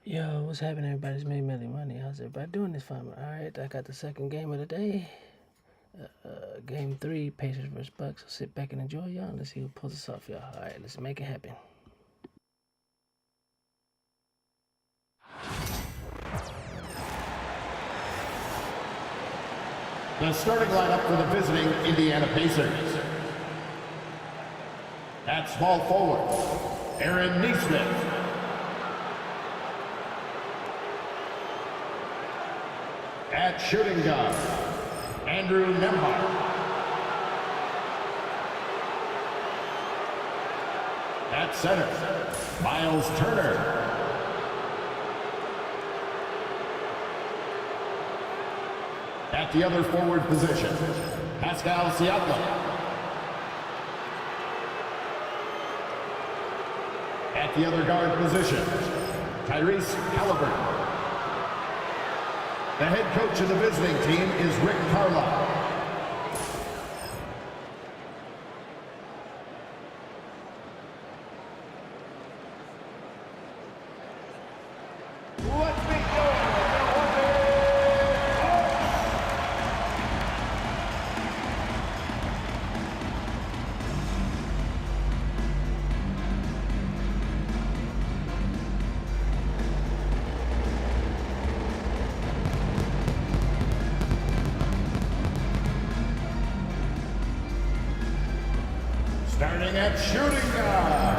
Yo, what's happening, everybody? It's me, Millie Money. How's everybody doing this fine? All right, I got the second game of the day. Game 3, Pacers vs. Bucks. So sit back and enjoy, y'all. Let's see who pulls us off, y'all. All right, let's make it happen. The starting lineup for the visiting Indiana Pacers. At small forward, Aaron Nesmith. At shooting guard, Andrew Nembhard. At center, Miles Turner. At the other forward position, Pascal Siakam. At the other guard position, Tyrese Halliburton. The head coach of the visiting team is Rick Carlisle. Let's be starting at shooting guard,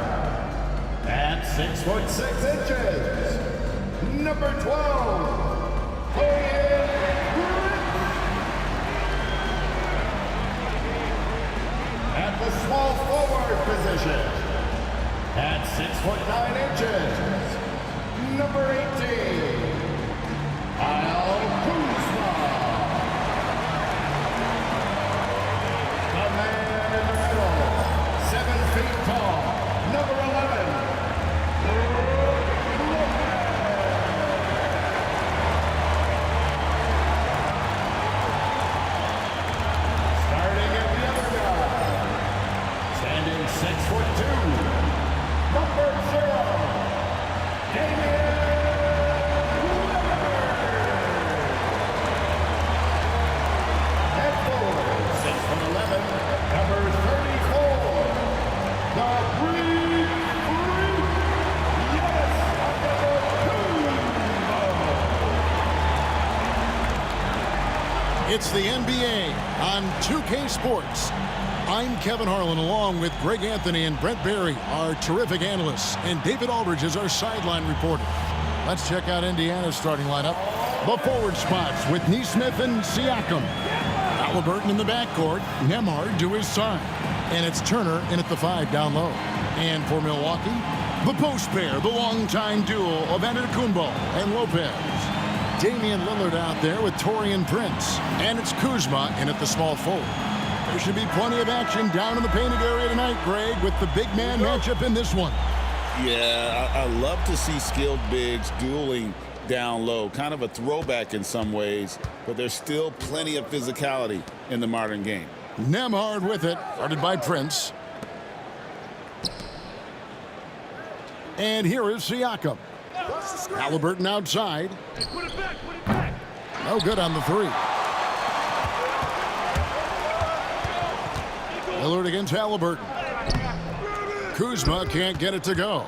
at 6'6" number 12, Dorian Prince. At the small forward position, at 6'9", number 18, Kyle Kuzma. The man in the middle, 7 feet tall, number 11, starting at the other guard, standing 6'2", number 0, Damian Lillard. At forward, 6'11", number 34, the Greek Freak, Giannis Antetokounmpo. It's the NBA on 2K Sports. I'm Kevin Harlan along with Greg Anthony and Brent Barry, our terrific analysts, and David Aldridge is our sideline reporter. Let's check out Indiana's starting lineup. The forward spots with Nesmith and Siakam. Halliburton in the backcourt, Nembhard to his side. And it's Turner in at the 5 down low. And for Milwaukee, the post pair, the longtime duo of Antetokounmpo and Lopez. Damian Lillard out there with Taurean Prince. And it's Kuzma in at the small forward. There should be plenty of action down in the painted area tonight, Greg, with the big man matchup in this one. Yeah, I love to see skilled bigs dueling down low. Kind of a throwback in some ways, but there's still plenty of physicality in the modern game. Nembhard with it, guarded by Prince. And here is Siakam. Halliburton outside. Put it back. No good on the 3. Lillard against Halliburton. Kuzma can't get it to go.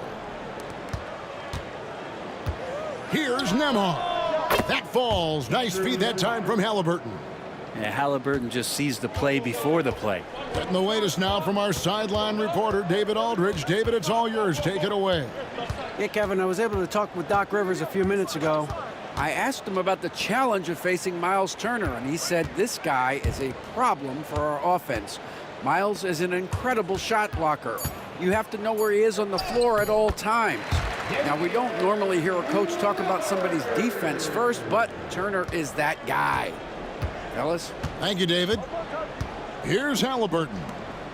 Here's Nembhard. That falls. Nice feed that time from Halliburton. Yeah, Halliburton just sees the play before the play. Getting the latest now from our sideline reporter, David Aldridge. David, it's all yours. Take it away. Yeah, Kevin, I was able to talk with Doc Rivers a few minutes ago. I asked him about the challenge of facing Miles Turner, and he said this guy is a problem for our offense. Miles is an incredible shot blocker. You have to know where he is on the floor at all times. Now, we don't normally hear a coach talk about somebody's defense first, but Turner is that guy. Fellas? Thank you, David. Here's Halliburton,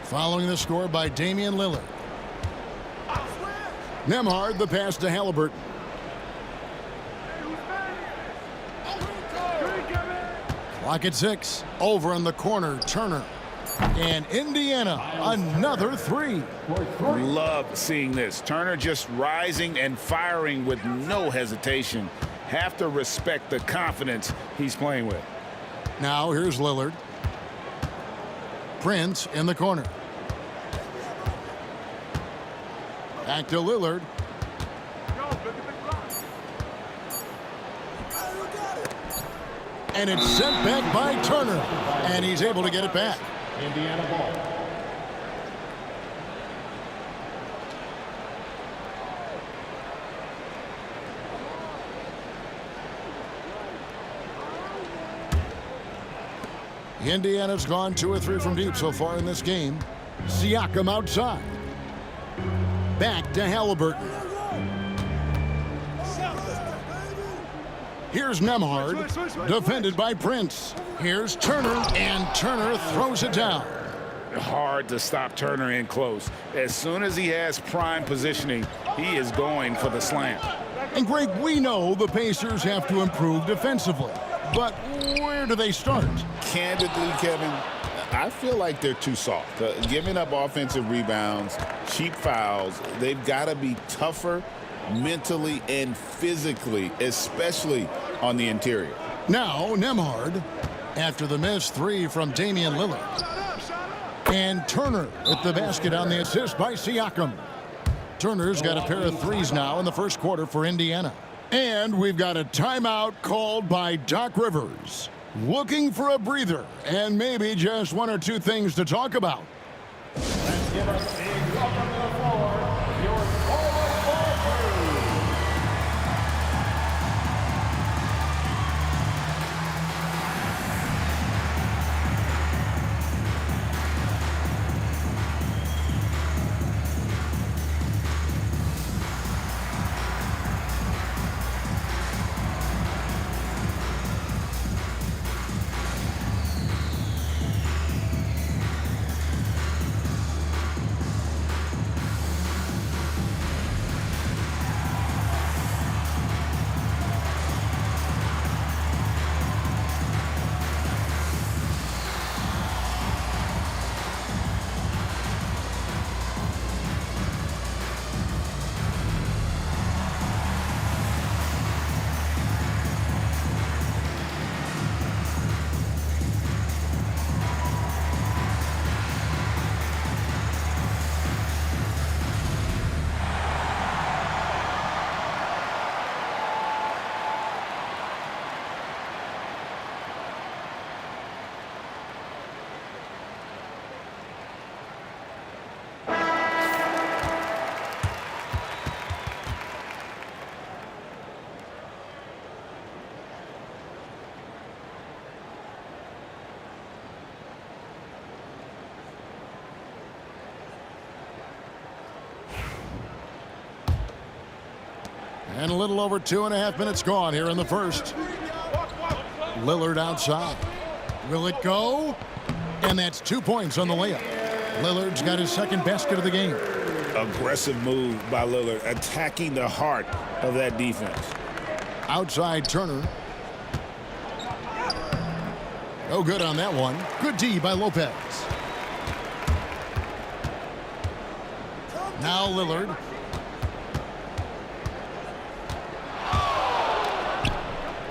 following the score by Damian Lillard. Nembhard, the pass to Halliburton. Clock at 6. Over in the corner, Turner. And Indiana, another three. Love seeing this. Turner just rising and firing with no hesitation. Have to respect the confidence he's playing with. Now here's Lillard. Prince in the corner. Back to Lillard. And it's sent back by Turner. And he's able to get it back. Indiana ball. Indiana's gone 2 or 3 from deep so far in this game. Siakam outside. Back to Halliburton. Here's Nembhard, defended by Prince. Here's Turner, and Turner throws it down. Hard to stop Turner in close. As soon as he has prime positioning, he is going for the slam. And Greg, we know the Pacers have to improve defensively. But where do they start? Candidly, Kevin, I feel like they're too soft. Giving up offensive rebounds, cheap fouls, they've got to be tougher mentally and physically, especially on the interior. Now, Nembhard, after the missed 3 from Damian Lillard. And Turner at the basket on the assist by Siakam. Turner's got a pair of threes now in the first quarter for Indiana. And we've got a timeout called by Doc Rivers. Looking for a breather and maybe just 1 or 2 things to talk about. Let's give us a welcome to the floor, your forward ball crew. And a little over 2.5 minutes gone here in the first. Lillard outside. Will it go? And that's 2 points on the layup. Lillard's got his second basket of the game. Aggressive move by Lillard, attacking the heart of that defense. Outside Turner. No good on that one. Good D by Lopez. Now Lillard.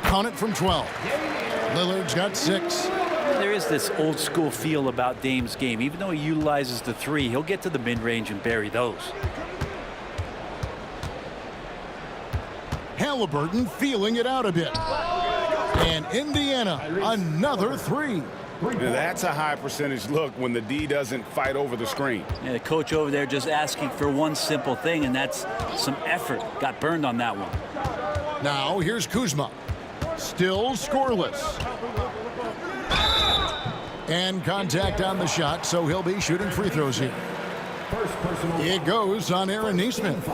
Count it from 12. Lillard's got 6. There is this old school feel about Dame's game. Even though he utilizes the 3, he'll get to the mid-range and bury those. Halliburton feeling it out a bit. And Indiana, another 3. That's a high percentage look when the D doesn't fight over the screen. Yeah, the coach over there just asking for one simple thing, and that's some effort. Got burned on that one. Now here's Kuzma. Still scoreless. And contact on the shot, so he'll be shooting free throws here. It goes on Aaron Nesmith.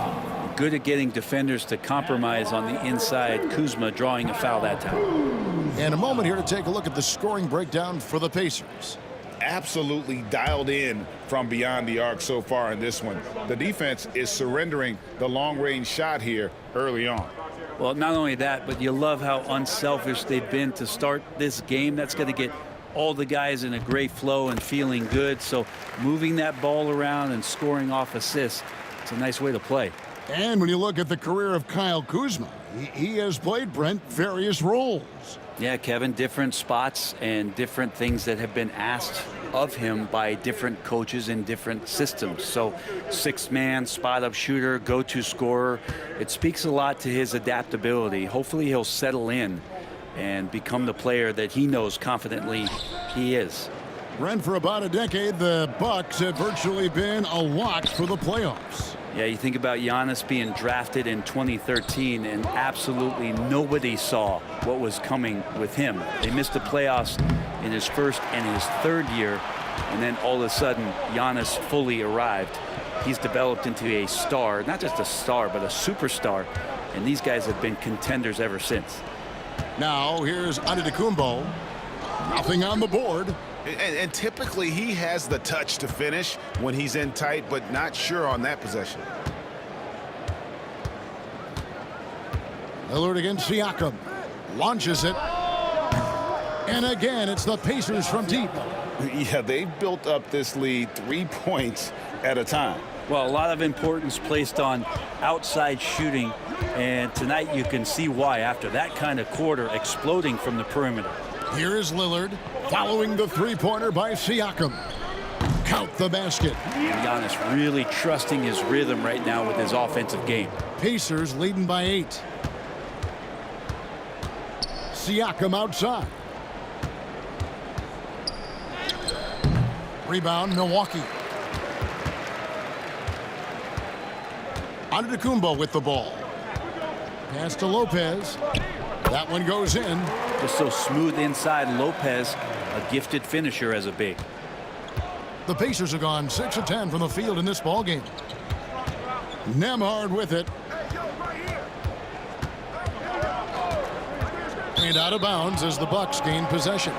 Good at getting defenders to compromise on the inside. Kuzma drawing a foul that time. And a moment here to take a look at the scoring breakdown for the Pacers. Absolutely dialed in from beyond the arc so far in this one. The defense is surrendering the long-range shot here early on. Well, not only that, but you love how unselfish they've been to start this game. That's going to get all the guys in a great flow and feeling good. So moving that ball around and scoring off assists, it's a nice way to play. And when you look at the career of Kyle Kuzma, he has played, Brent, various roles. Yeah, Kevin, different spots and different things that have been asked of him by different coaches in different systems. So 6-man, spot-up shooter, go-to scorer. It speaks a lot to his adaptability. Hopefully he'll settle in and become the player that he knows confidently he is. Brent, for about a decade, the Bucks have virtually been a lock for the playoffs. Yeah, you think about Giannis being drafted in 2013, and absolutely nobody saw what was coming with him. They missed the playoffs in his first and his third year, and then all of a sudden, Giannis fully arrived. He's developed into a star, not just a star, but a superstar, and these guys have been contenders ever since. Now, here's Antetokounmpo. Nothing on the board. And typically he has the touch to finish when he's in tight, but not sure on that possession. Lillard against Siakam. Launches it. And again, it's the Pacers from deep. Yeah, they've built up this lead 3 points at a time. Well, a lot of importance placed on outside shooting, and tonight you can see why after that kind of quarter exploding from the perimeter. Here is Lillard following the three-pointer by Siakam. Count the basket. Giannis really trusting his rhythm right now with his offensive game. Pacers leading by 8. Siakam outside. Rebound, Milwaukee. Antetokounmpo with the ball. Pass to Lopez. That one goes in. Just so smooth inside. Lopez, a gifted finisher as a big. The Pacers have gone 6 of 10 from the field in this ball game. Nembhard with it. And out of bounds as the Bucks gain possession.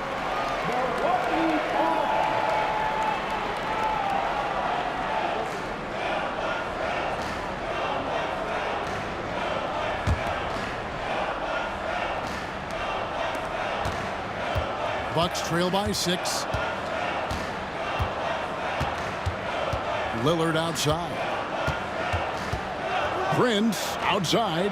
Bucks trail by 6. Lillard outside. Prince outside.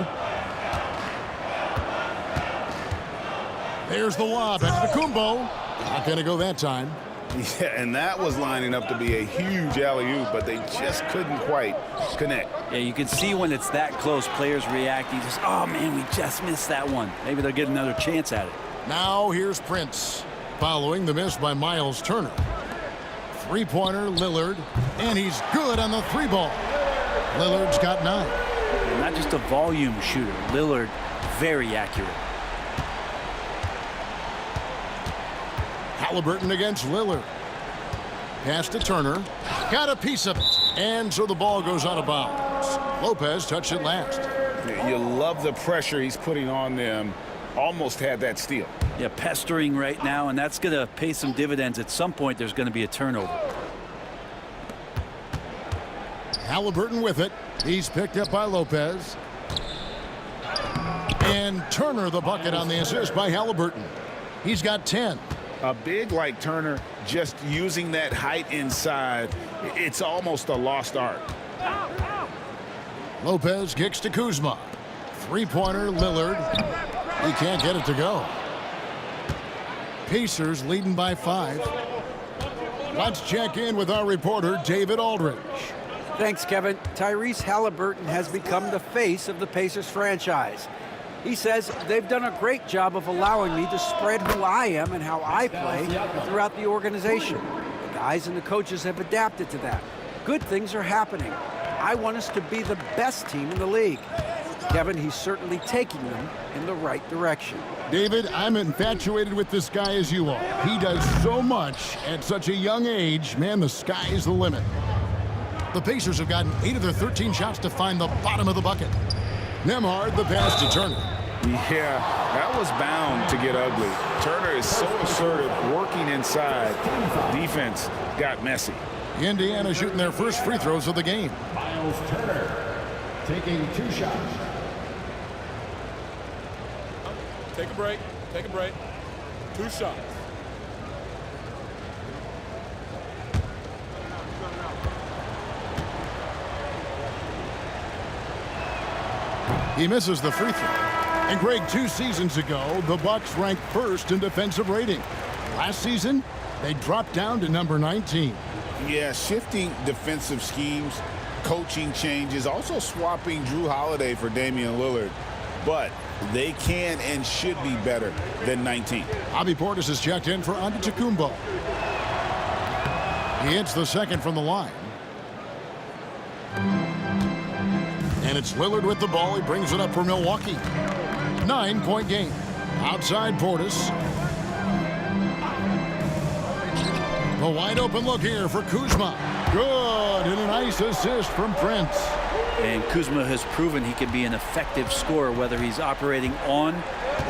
There's the lob. Antetokounmpo. Not going to go that time. Yeah, and that was lining up to be a huge alley-oop, but they just couldn't quite connect. Yeah, you can see when it's that close, players reacting just, oh man, we just missed that one. Maybe they'll get another chance at it. Now here's Prince. Following the miss by Miles Turner. Three-pointer, Lillard, and he's good on the 3-ball. Lillard's got 9. And not just a volume shooter. Lillard, very accurate. Halliburton against Lillard. Pass to Turner. Got a piece of it. And so the ball goes out of bounds. Lopez touched it last. You love the pressure he's putting on them. Almost had that steal. Yeah, pestering right now, and that's going to pay some dividends. At some point, there's going to be a turnover. Halliburton with it. He's picked up by Lopez. And Turner the bucket on the assist by Halliburton. He's got 10. A big like Turner, just using that height inside, it's almost a lost art. Lopez kicks to Kuzma. Three-pointer, Lillard. He can't get it to go. Pacers leading by 5. Let's check in with our reporter, David Aldridge. Thanks, Kevin. Tyrese Halliburton has become the face of the Pacers franchise. He says they've done a great job of allowing me to spread who I am and how I play throughout the organization. The guys and the coaches have adapted to that. Good things are happening. I want us to be the best team in the league. Kevin, he's certainly taking them in the right direction. David, I'm infatuated with this guy as you are. He does so much at such a young age. Man, the sky is the limit. The Pacers have gotten 8 of their 13 shots to find the bottom of the bucket. Nembhard, the pass to Turner. Yeah, that was bound to get ugly. Turner is so assertive, working inside. Defense got messy. Indiana shooting their first free throws of the game. Miles Turner taking 2 shots. Take a break. Take a break. 2 shots. He misses the free throw. And Greg, 2 seasons ago, the Bucks ranked first in defensive rating. Last season, they dropped down to number 19. Yeah, shifting defensive schemes, coaching changes, also swapping Drew Holiday for Damian Lillard. But they can and should be better than 19. Bobby Portis is checked in for Antetokounmpo. He hits the second from the line. And it's Lillard with the ball. He brings it up for Milwaukee. 9-point game. Outside Portis. The wide open look here for Kuzma. Good, and a nice assist from Prince. And Kuzma has proven he can be an effective scorer whether he's operating on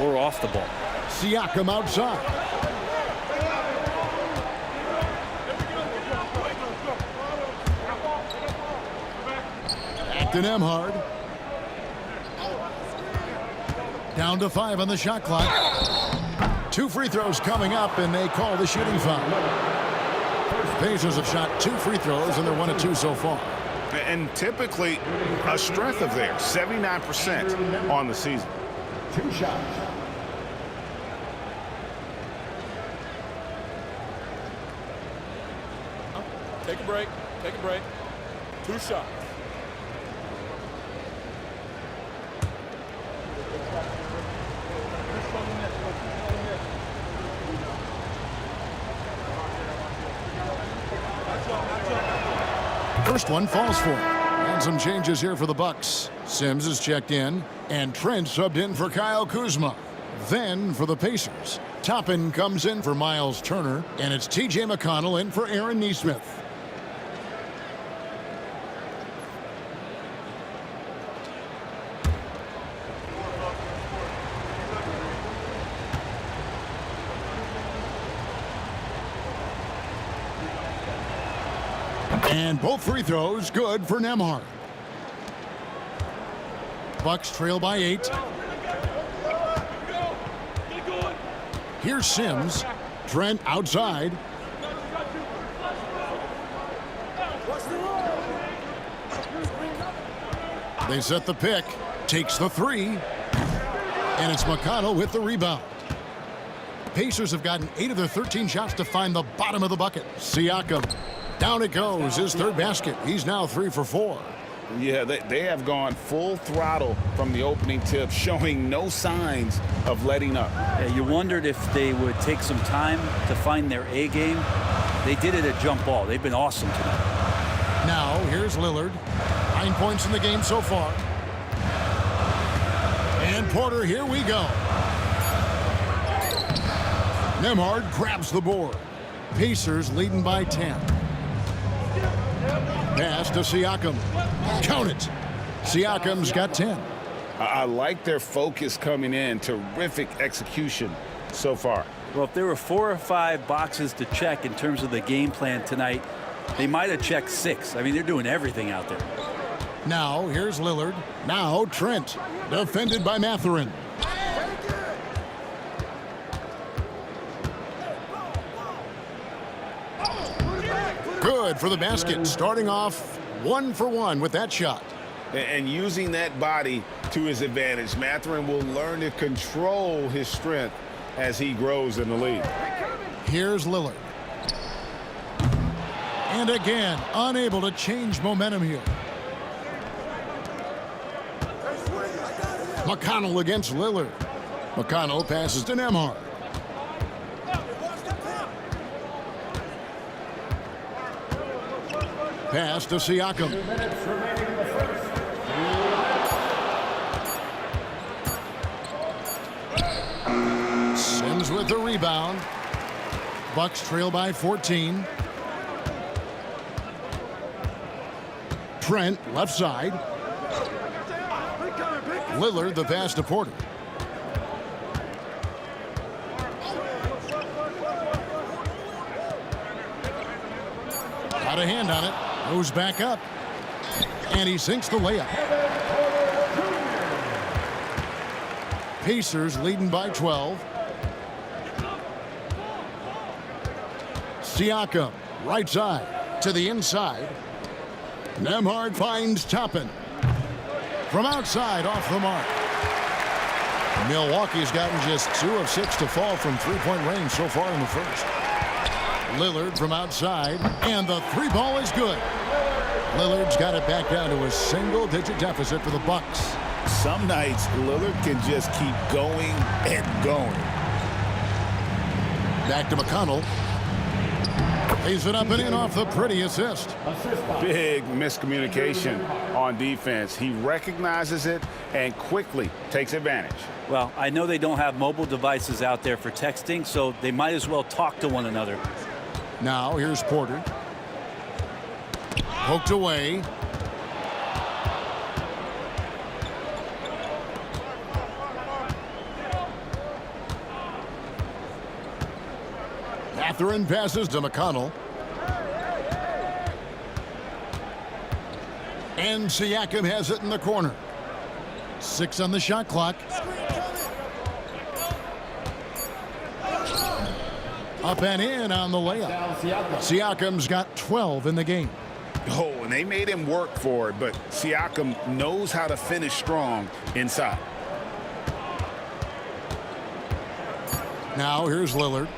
or off the ball. Siakam outside. Back to Nembhard. Down to 5 on the shot clock. 2 free throws coming up, and they call the shooting foul. Pacers have shot 2 free throws, and they're 1 of 2 so far. And typically a strength of theirs, 79% on the season. 2 shots. Take a break. Take a break. 2 shots. First one falls for him. And some changes here for the Bucks. Sims is checked in, and Trent subbed in for Kyle Kuzma. Then for the Pacers, Toppin comes in for Miles Turner, and it's T.J. McConnell in for Aaron Nesmith. And both free throws good for Nembhard. Bucks trail by 8. Here's Sims. Trent outside. They set the pick. Takes the 3. And it's McConnell with the rebound. Pacers have gotten 8 of their 13 shots to find the bottom of the bucket. Siakam. Down it goes, his 3rd basket. He's now 3 for 4. Yeah, they have gone full throttle from the opening tip, showing no signs of letting up. Yeah, you wondered if they would take some time to find their A game. They did it at jump ball. They've been awesome tonight. Now, here's Lillard. 9 points in the game so far. And Porter, here we go. Nembhard grabs the board. Pacers leading by 10. Pass to Siakam. Count it. Siakam's got 10. I like their focus coming in. Terrific execution so far. Well, if there were 4 or 5 boxes to check in terms of the game plan tonight, they might have checked 6. I mean, they're doing everything out there. Now, here's Lillard. Now, Trent. Defended by Mathurin. Good for the basket. Starting off 1 for 1 with that shot. And using that body to his advantage, Mathurin will learn to control his strength as he grows in the league. Here's Lillard. And again, unable to change momentum here. McConnell against Lillard. McConnell passes to Nembhard. Pass to Siakam. Sims with the rebound. Bucks trail by 14. Trent, left side. Lillard, the pass to Porter. Got a hand on it. Goes back up. And he sinks the layup. Pacers leading by 12. Siakam, right side to the inside. Nembhard finds Toppin. from outside off the mark. Milwaukee's gotten just 2 of 6 to fall from three-point range so far in the first. Lillard from outside, and the 3 ball is good. Lillard's got it back down to a single-digit deficit for the Bucks. Some nights, Lillard can just keep going and going. Back to McConnell. Lays it up and in off the pretty assist. Big miscommunication on defense. He recognizes it and quickly takes advantage. Well, I know they don't have mobile devices out there for texting, so they might as well talk to one another. Now here's Porter. Poked away. Mathurin passes to McConnell. And Siakam has it in the corner. 6 on the shot clock. Up and in on the layup. Siakam's got 12 in the game. Oh, and they made him work for it, but Siakam knows how to finish strong inside. Now here's Lillard.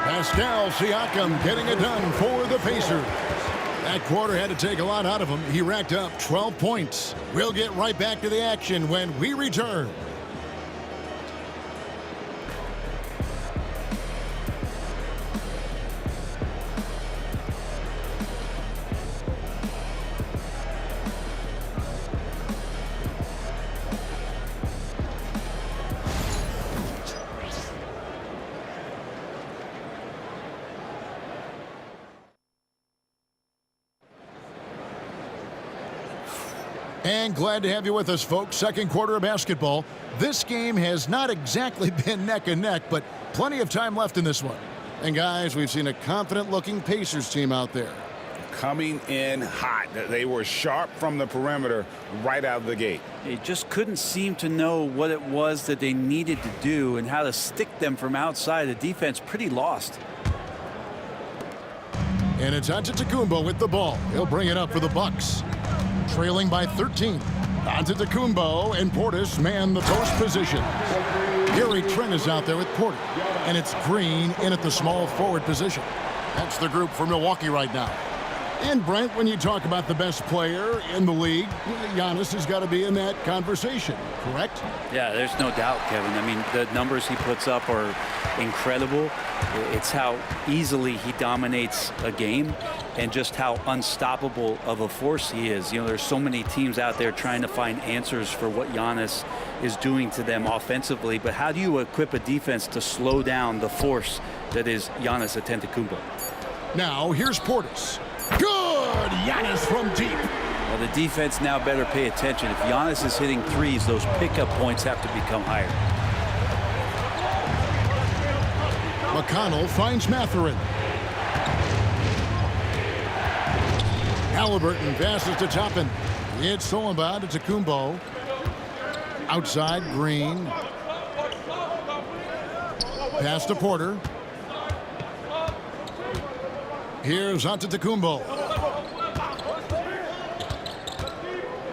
Pascal Siakam getting it done for the Pacers. That quarter had to take a lot out of him. He racked up 12 points. We'll get right back to the action when we return. And glad to have you with us, folks. Second quarter of basketball. This game has not exactly been neck and neck, but plenty of time left in this one. And guys, we've seen a confident-looking Pacers team out there. Coming in hot. They were sharp from the perimeter right out of the gate. They just couldn't seem to know what it was that they needed to do and how to stick them from outside. The defense pretty lost. And it's Antetokounmpo with the ball. He'll bring it up for the Bucks. Trailing by 13. Antetokounmpo and Portis man the post position. Gary Trent is out there with Porter. And it's Green in at the small forward position. That's the group for Milwaukee right now. And Brent, when you talk about the best player in the league, Giannis has got to be in that conversation, correct? Yeah, there's no doubt, Kevin. I mean, the numbers he puts up are incredible. It's how easily he dominates a game and just how unstoppable of a force he is. You know, there's so many teams out there trying to find answers for what Giannis is doing to them offensively, but how do you equip a defense to slow down the force that is Giannis Antetokounmpo? Now, here's Portis. Good! Giannis from deep. Well, the defense now better pay attention. If Giannis is hitting threes, those pickup points have to become higher. McConnell finds Mathurin. Halliburton passes to Toppin. It's stolen by Antetokounmpo. Outside, Green. Pass to Porter. Here's Antetokounmpo.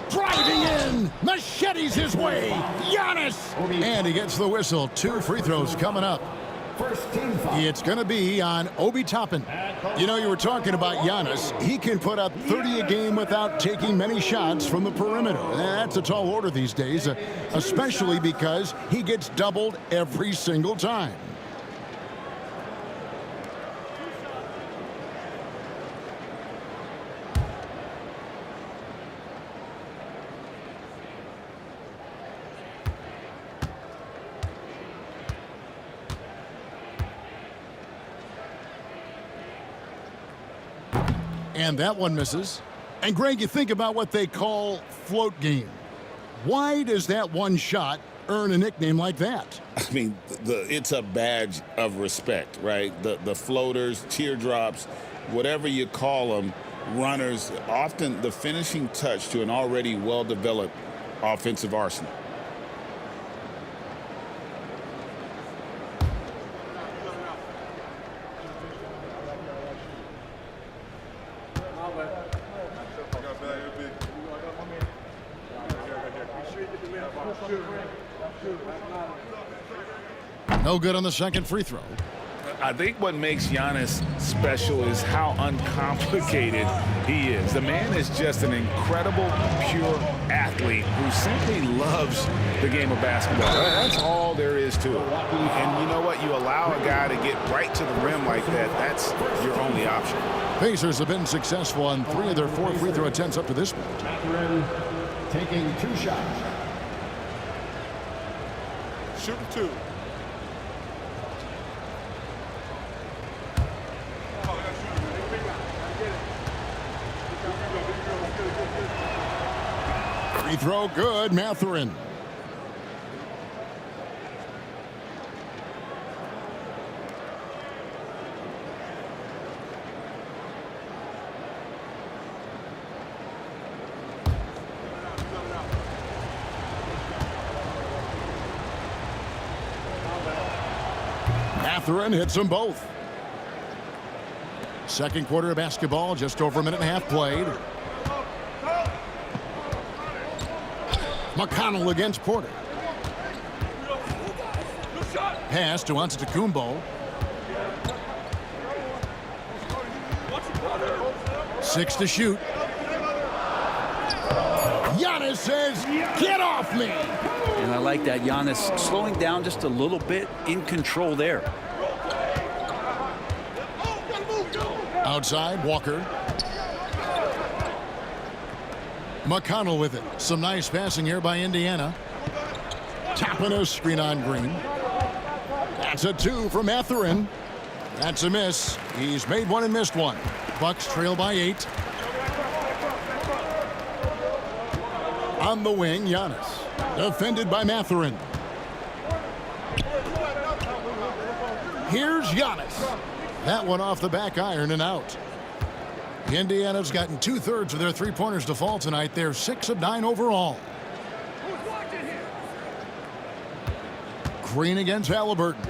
Driving in. Machetes his way. Giannis. And he gets the whistle. 2 free throws coming up. It's going to be on Obi Toppin. You know, you were talking about Giannis. He can put up 30 a game without taking many shots from the perimeter. That's a tall order these days, especially because he gets doubled every single time. And that one misses. And Greg, you think about what they call float game. Why does that one shot earn a nickname like that? I mean, it's a badge of respect, right? The floaters, teardrops, whatever you call them, runners, often the finishing touch to an already well-developed offensive arsenal. No good on the second free throw. I think what makes Giannis special is how uncomplicated he is. The man is just an incredible, pure athlete who simply loves the game of basketball. That's all there is to it. And you know what? You allow a guy to get right to the rim like that, that's your only option. Pacers have been successful on 3 of their 4 free throw attempts up to this point. Mathurin taking 2 shots. Shooting 2. Free throw good, Mathurin. Mathurin hits them both. Second quarter of basketball, just over a minute and a half played. McConnell against Porter. Pass to Antetokounmpo. 6 to shoot. Giannis says, "Get off me!" And I like that. Giannis slowing down just a little bit, in control there. Outside, Walker. McConnell with it. Some nice passing here by Indiana. Tapping a screen on Green. That's a 2 from Mathurin. That's a miss. He's made one and missed one. Bucks trail by 8. On the wing, Giannis. Defended by Mathurin. Here's Giannis. That one off the back iron and out. Indiana's gotten 2/3 of their three-pointers to fall tonight. They're 6 of 9 overall. Green against Halliburton.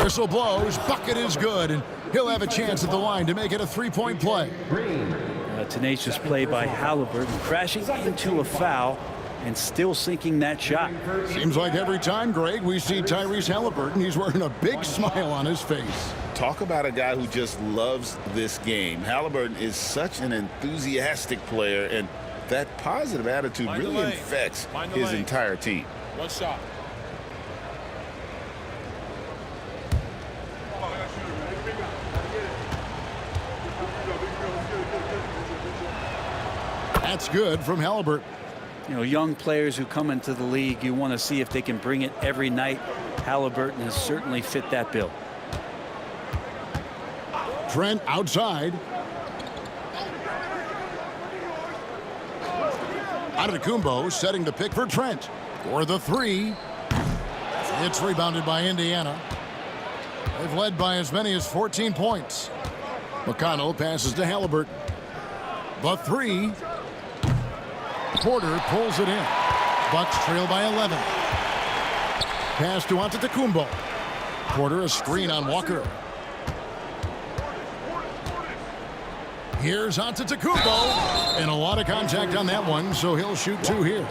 Whistle blows. Bucket is good, and he'll have a chance at the line to make it a 3-point play. A tenacious play by Halliburton, crashing into a foul and still sinking that shot. Seems like every time, Greg, we see Tyrese Halliburton, he's wearing a big smile on his face. Talk about a guy who just loves this game. Halliburton is such an enthusiastic player, and that positive attitude really infects his entire team. One shot. That's good from Halliburton. You know, young players who come into the league, you want to see if they can bring it every night. Halliburton has certainly fit that bill. Trent outside. Antetokounmpo setting the pick for Trent. For the 3. It's rebounded by Indiana. They've led by as many as 14 points. McConnell passes to Halliburton. The 3. Porter pulls it in. Bucks trail by 11. Pass to Antetokounmpo. Porter a screen on Walker. Here's Antetokounmpo. And a lot of contact on that one, so he'll shoot 2 here.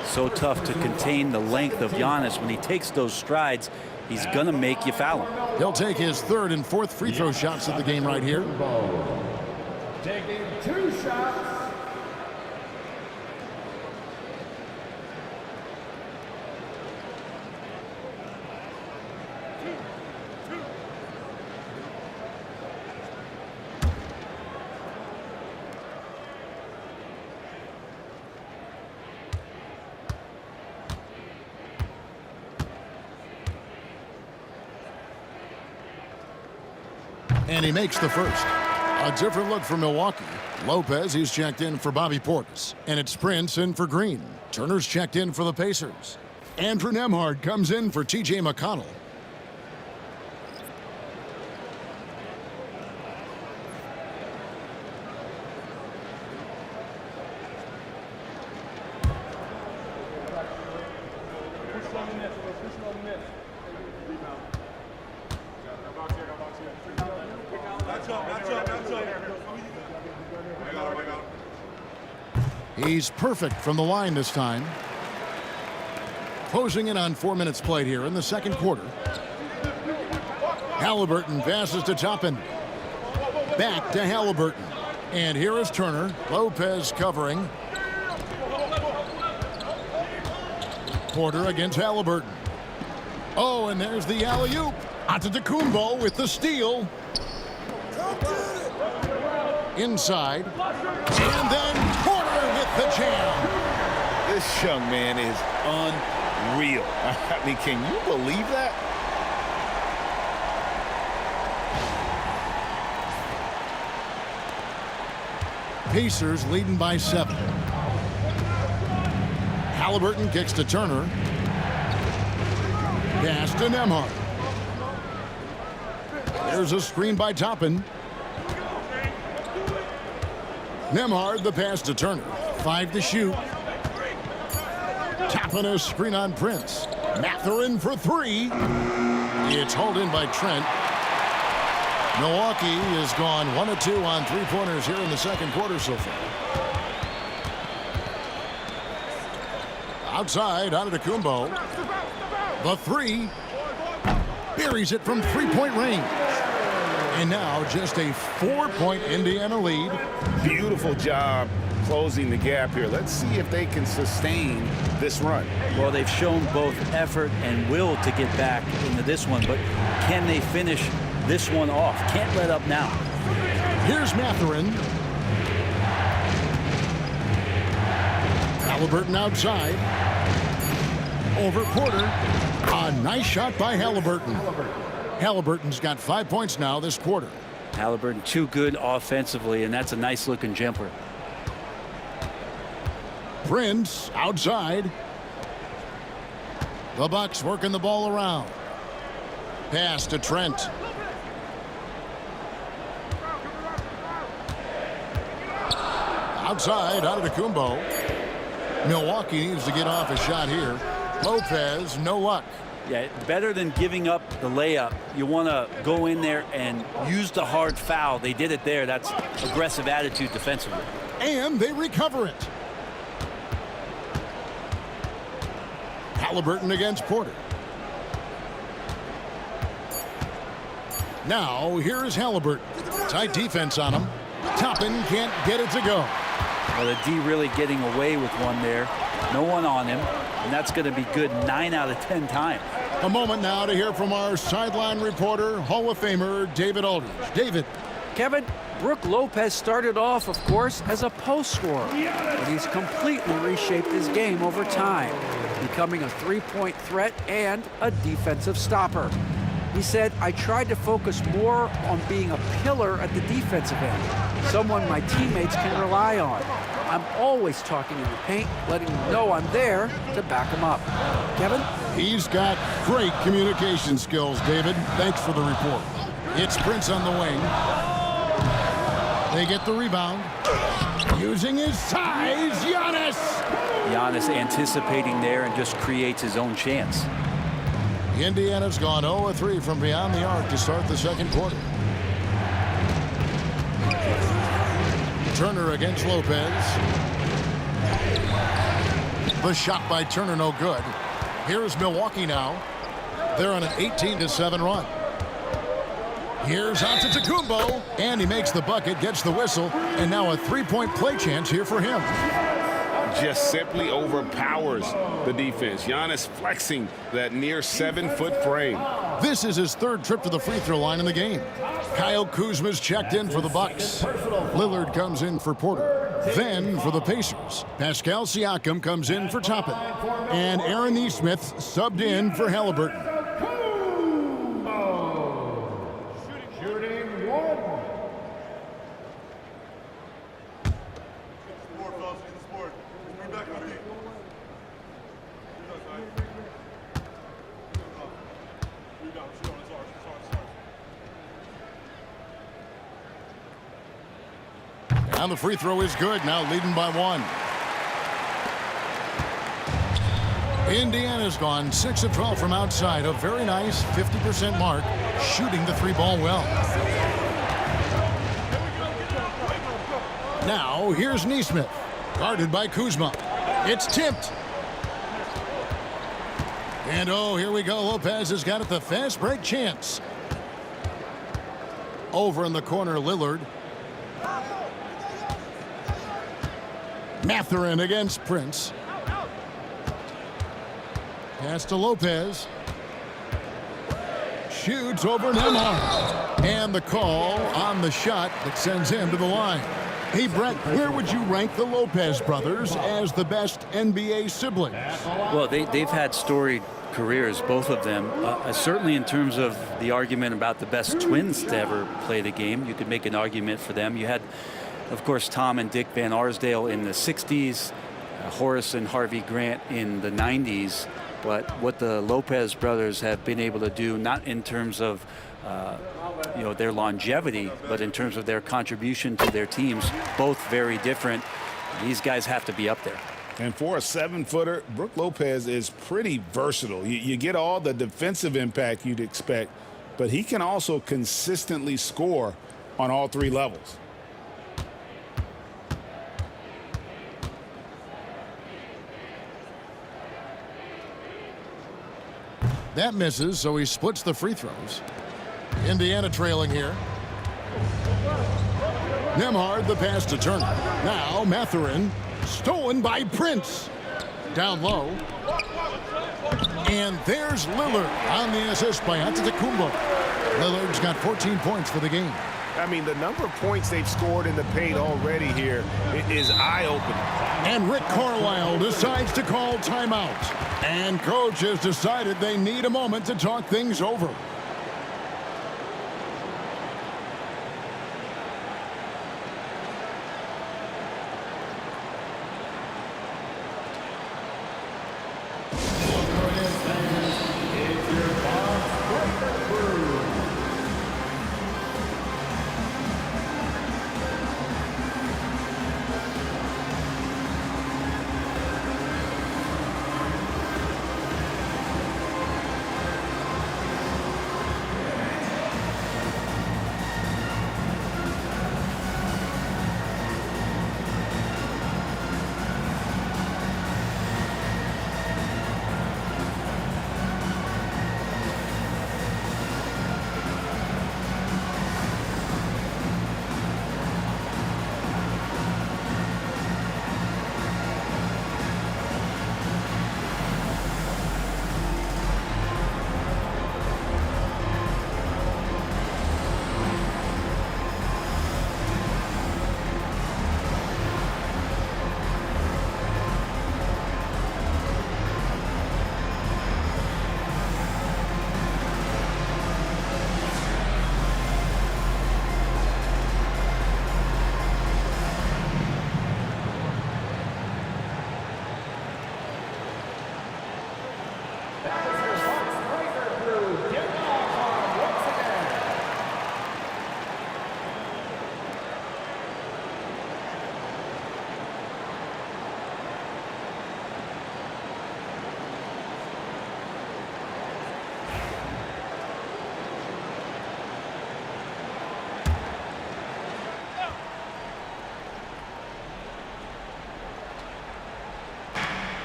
So tough to contain the length of Giannis. When he takes those strides, he's going to make you foul him. He'll take his 3rd and 4th free throw shots of the game right here. Taking 2 shots. And he makes the first. A different look for Milwaukee. Lopez, he's checked in for Bobby Portis. And it's Prince in for Green. Turner's checked in for the Pacers. Andrew Nembhard comes in for T.J. McConnell. Match up. He's perfect from the line this time. Closing in on 4 minutes played here in the second quarter. Halliburton passes to Toppin. Back to Halliburton. And here is Turner. Lopez covering. Porter against Halliburton. Oh, and there's the alley-oop. Antetokounmpo with the steal. Inside. And then Porter with the jam. This young man is unreal. I mean, can you believe that? Pacers leading by 7. Halliburton kicks to Turner. Pass to Nembhard. There's a screen by Toppin. Nembhard the pass to Turner. 5 to shoot. Toppin a screen on Prince. Mathurin for 3. It's hauled in by Trent. Milwaukee has gone 1 of 2 on 3-pointers here in the second quarter so far. Outside, Antetokounmpo. The 3. Buries it from 3-point range. And now just a 4-point Indiana lead. Beautiful job closing the gap here. Let's see if they can sustain this run. Well, they've shown both effort and will to get back into this one, but can they finish this one off? Can't let up now. Here's Mathurin. Halliburton outside. Over Porter. A nice shot by Halliburton. Halliburton's got 5 points now this quarter. Halliburton too good offensively, and that's a nice looking jumper. Prince outside. The Bucks working the ball around. Pass to Trent. Outside, Antetokounmpo. Milwaukee needs to get off a shot here. Lopez, no luck. Yeah, better than giving up the layup. You want to go in there and use the hard foul. They did it there. That's aggressive attitude defensively. And they recover it. Halliburton against Porter. Now, here is Halliburton. Tight defense on him. Toppin can't get it to go. Well, the D really getting away with one there. No one on him, and that's going to be good 9 out of 10 times. A moment now to hear from our sideline reporter, Hall of Famer David Aldridge. David. Kevin, Brook Lopez started off, of course, as a post scorer, but he's completely reshaped his game over time, becoming a three-point threat and a defensive stopper. He said, I tried to focus more on being a pillar at the defensive end, someone my teammates can rely on. I'm always talking in the paint, letting them know I'm there to back them up. Kevin? He's got great communication skills, David. Thanks for the report. It's Prince on the wing. They get the rebound. Using his size, Giannis! Giannis anticipating there and just creates his own chance. Indiana's gone 0-3 from beyond the arc to start the second quarter. Turner against Lopez. The shot by Turner no good. Here's Milwaukee now. They're on an 18-7 run. Here's Antetokounmpo, and he makes the bucket, gets the whistle, and now a three-point play chance here for him. Just simply overpowers the defense. Giannis flexing that near 7-foot frame. This is his third trip to the free throw line in the game. Kyle Kuzma's checked in for the Bucks. Lillard comes in for Porter. Then for the Pacers, Pascal Siakam comes in for Toppin. And Aaron Nesmith subbed in for Halliburton. And the free throw is good, now leading by 1. Indiana's gone 6 of 12 from outside, a very nice 50% mark, shooting the three ball well. Now, here's Nesmith. Guarded by Kuzma. It's tipped. And oh, here we go. Lopez has got it, the fast break chance. Over in the corner, Lillard. Mathurin against Prince. Pass to Lopez. Shoots over Nembhard. And the call on the shot that sends him to the line. Hey, Brett, where would you rank the Lopez brothers as the best NBA siblings? Well, they've had storied careers, both of them. Certainly in terms of the argument about the best twins to ever play the game, you could make an argument for them. You had, of course, Tom and Dick Van Arsdale in the 60s, Horace and Harvey Grant in the 90s. But what the Lopez brothers have been able to do, not in terms of their longevity, but in terms of their contribution to their teams, both very different. These guys have to be up there. And for a 7-footer, Brook Lopez is pretty versatile. You get all the defensive impact you'd expect, but he can also consistently score on all 3 levels. That misses, so he splits the free throws. Indiana trailing here. Nembhard, the pass to Turner. Now Mathurin, stolen by Prince. Down low. And there's Lillard on the assist by Antetokounmpo. Lillard's got 14 points for the game. I mean, the number of points they've scored in the paint already here is eye-opening. And Rick Carlisle decides to call timeout. And coach has decided they need a moment to talk things over.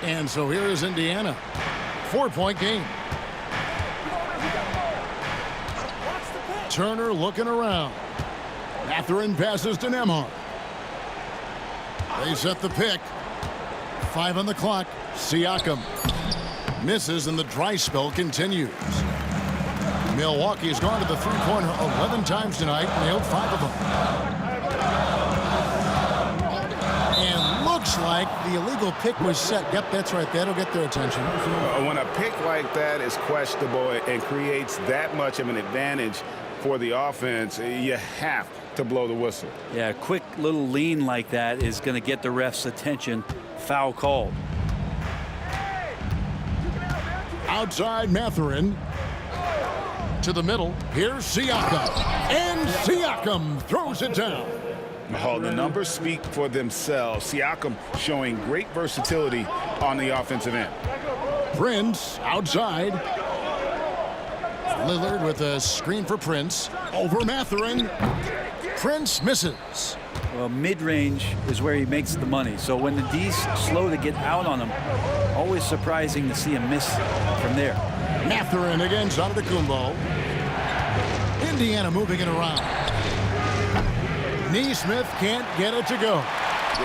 And so here is Indiana. 4-point game. Turner looking around. Mathurin passes to Nembhard. They set the pick. 5 on the clock. Siakam misses and the dry spell continues. Milwaukee has gone to the three-pointer 11 times tonight, nailed 5 of them. And looks like the illegal pick was set. Yep, that's right. That'll get their attention. When a pick like that is questionable and creates that much of an advantage for the offense, you have to blow the whistle. Yeah, a quick little lean like that is going to get the ref's attention. Foul called. Outside Mathurin. To the middle. Here's Siakam. And Siakam throws it down. Oh, the numbers speak for themselves. Siakam showing great versatility on the offensive end. Prince outside. Lillard with a screen for Prince. Over Mathurin. Prince misses. Well, mid-range is where he makes the money. So when the D's slow to get out on him, always surprising to see him miss from there. Mathurin against Antetokounmpo. Indiana moving it around. Neesmith can't get it to go.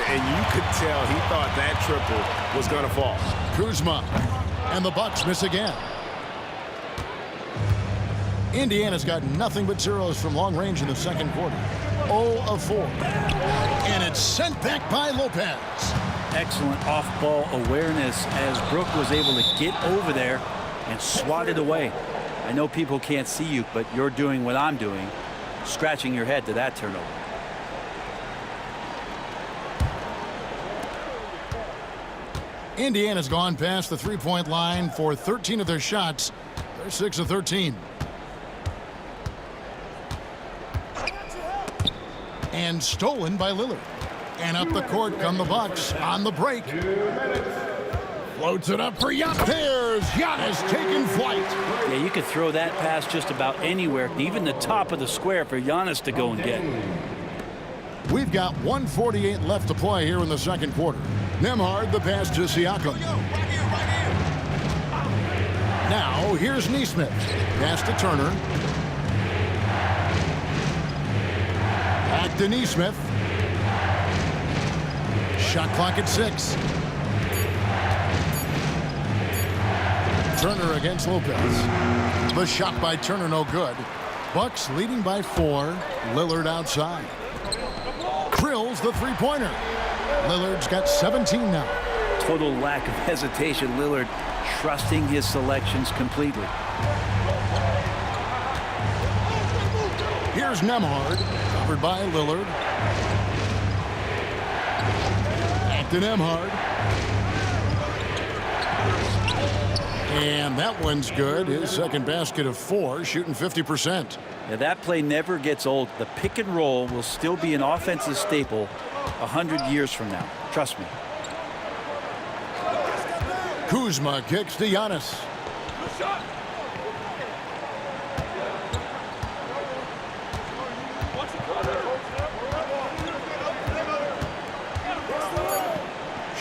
And you could tell he thought that triple was going to fall. Kuzma. And the Bucks miss again. Indiana's got nothing but zeros from long range in the second quarter. 0 of 4. And it's sent back by Lopez. Excellent off-ball awareness as Brook was able to get over there and swat it away. I know people can't see you, but you're doing what I'm doing, scratching your head to that turnover. Indiana's gone past the three-point line for 13 of their shots. They're 6 of 13. And stolen by Lillard. And up the court come the Bucks on the break. Floats it up for Giannis. There's Giannis taking flight. Yeah, you could throw that pass just about anywhere, even the top of the square for Giannis to go and get. We've got 1:48 left to play here in the second quarter. Nembhard the pass to Siakam. Now here's Neesmith. Pass to Turner. Back to Neesmith. Shot clock at 6. Turner against Lopez. The shot by Turner no good. Bucks leading by 4. Lillard outside. Drills the three-pointer. Lillard's got 17 now. Total lack of hesitation. Lillard trusting his selections completely. Here's Nembhard, covered by Lillard. Back to Nembhard. And that one's good. His second basket of 4, shooting 50%. Yeah, that play never gets old. The pick and roll will still be an offensive staple 100 years from now. Trust me. Kuzma kicks to Giannis.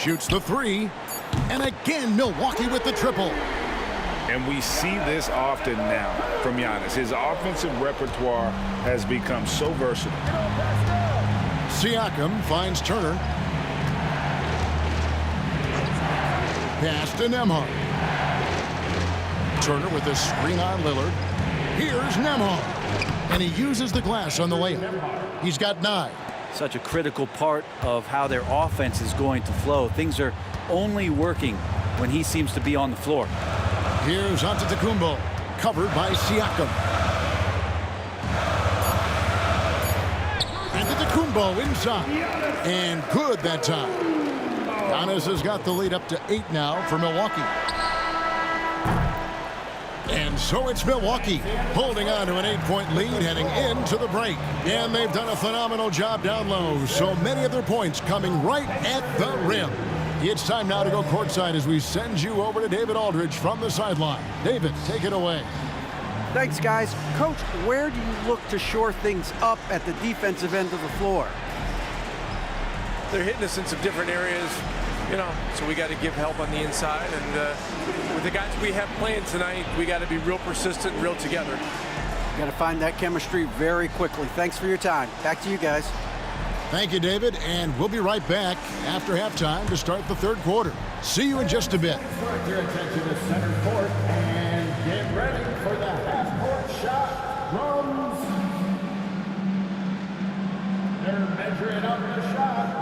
Shoots the 3. And again, Milwaukee with the triple. And we see this often now from Giannis. His offensive repertoire has become so versatile. Siakam finds Turner. Pass to Nembhard. Turner with a screen on Lillard. Here's Nembhard. And he uses the glass on the layup. He's got 9. Such a critical part of how their offense is going to flow. Things are only working when he seems to be on the floor. Here's Antetokounmpo, covered by Siakam. Antetokounmpo inside. And good that time. Giannis has got the lead up to 8 now for Milwaukee. And so it's Milwaukee holding on to an 8-point lead heading into the break. And they've done a phenomenal job down low. So many of their points coming right at the rim. It's time now to go courtside as we send you over to David Aldridge from the sideline. David, take it away. Thanks, guys. Coach, where do you look to shore things up at the defensive end of the floor? They're hitting us in some different areas, so we got to give help on the inside. And with the guys we have playing tonight, we got to be real persistent and real together. Got to find that chemistry very quickly. Thanks for your time. Back to you guys. Thank you, David, and we'll be right back after halftime to start the third quarter. See you in just a bit. Direct your attention to center court and get ready for the half-court shot from... They're measuring up the shot.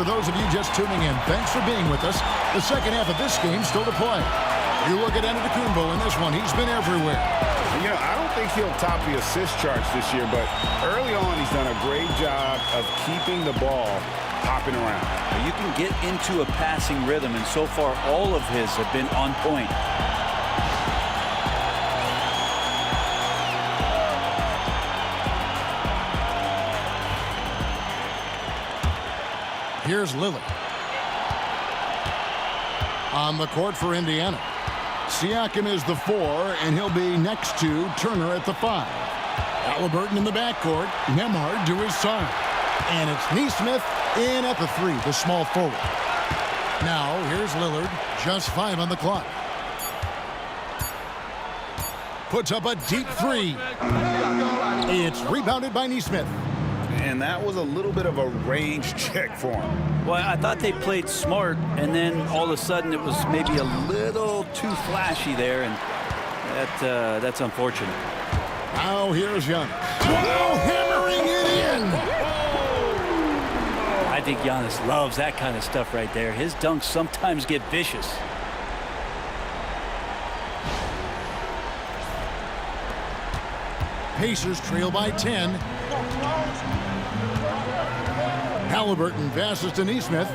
for those of you just tuning in, thanks for being with us. The second half of this game still to play. You look at Antetokounmpo in this one. He's been everywhere. You know, I don't think he'll top the assist charts this year, but early on he's done a great job of keeping the ball hopping around. You can get into a passing rhythm, and so far all of his have been on point. Here's Lillard. On the court for Indiana. Siakam is the 4, and he'll be next to Turner at the 5. Halliburton in the backcourt. Nembhard to his side. And it's Nesmith in at the 3, the small forward. Now, here's Lillard. Just 5 on the clock. Puts up a deep 3. It's rebounded by Nesmith. And that was a little bit of a range check for him. Well, I thought they played smart, and then all of a sudden it was maybe a little too flashy there, and that's unfortunate. Now here's Giannis. Oh, hammering it in! I think Giannis loves that kind of stuff right there. His dunks sometimes get vicious. Pacers trail by 10. Halliburton passes to Nesmith.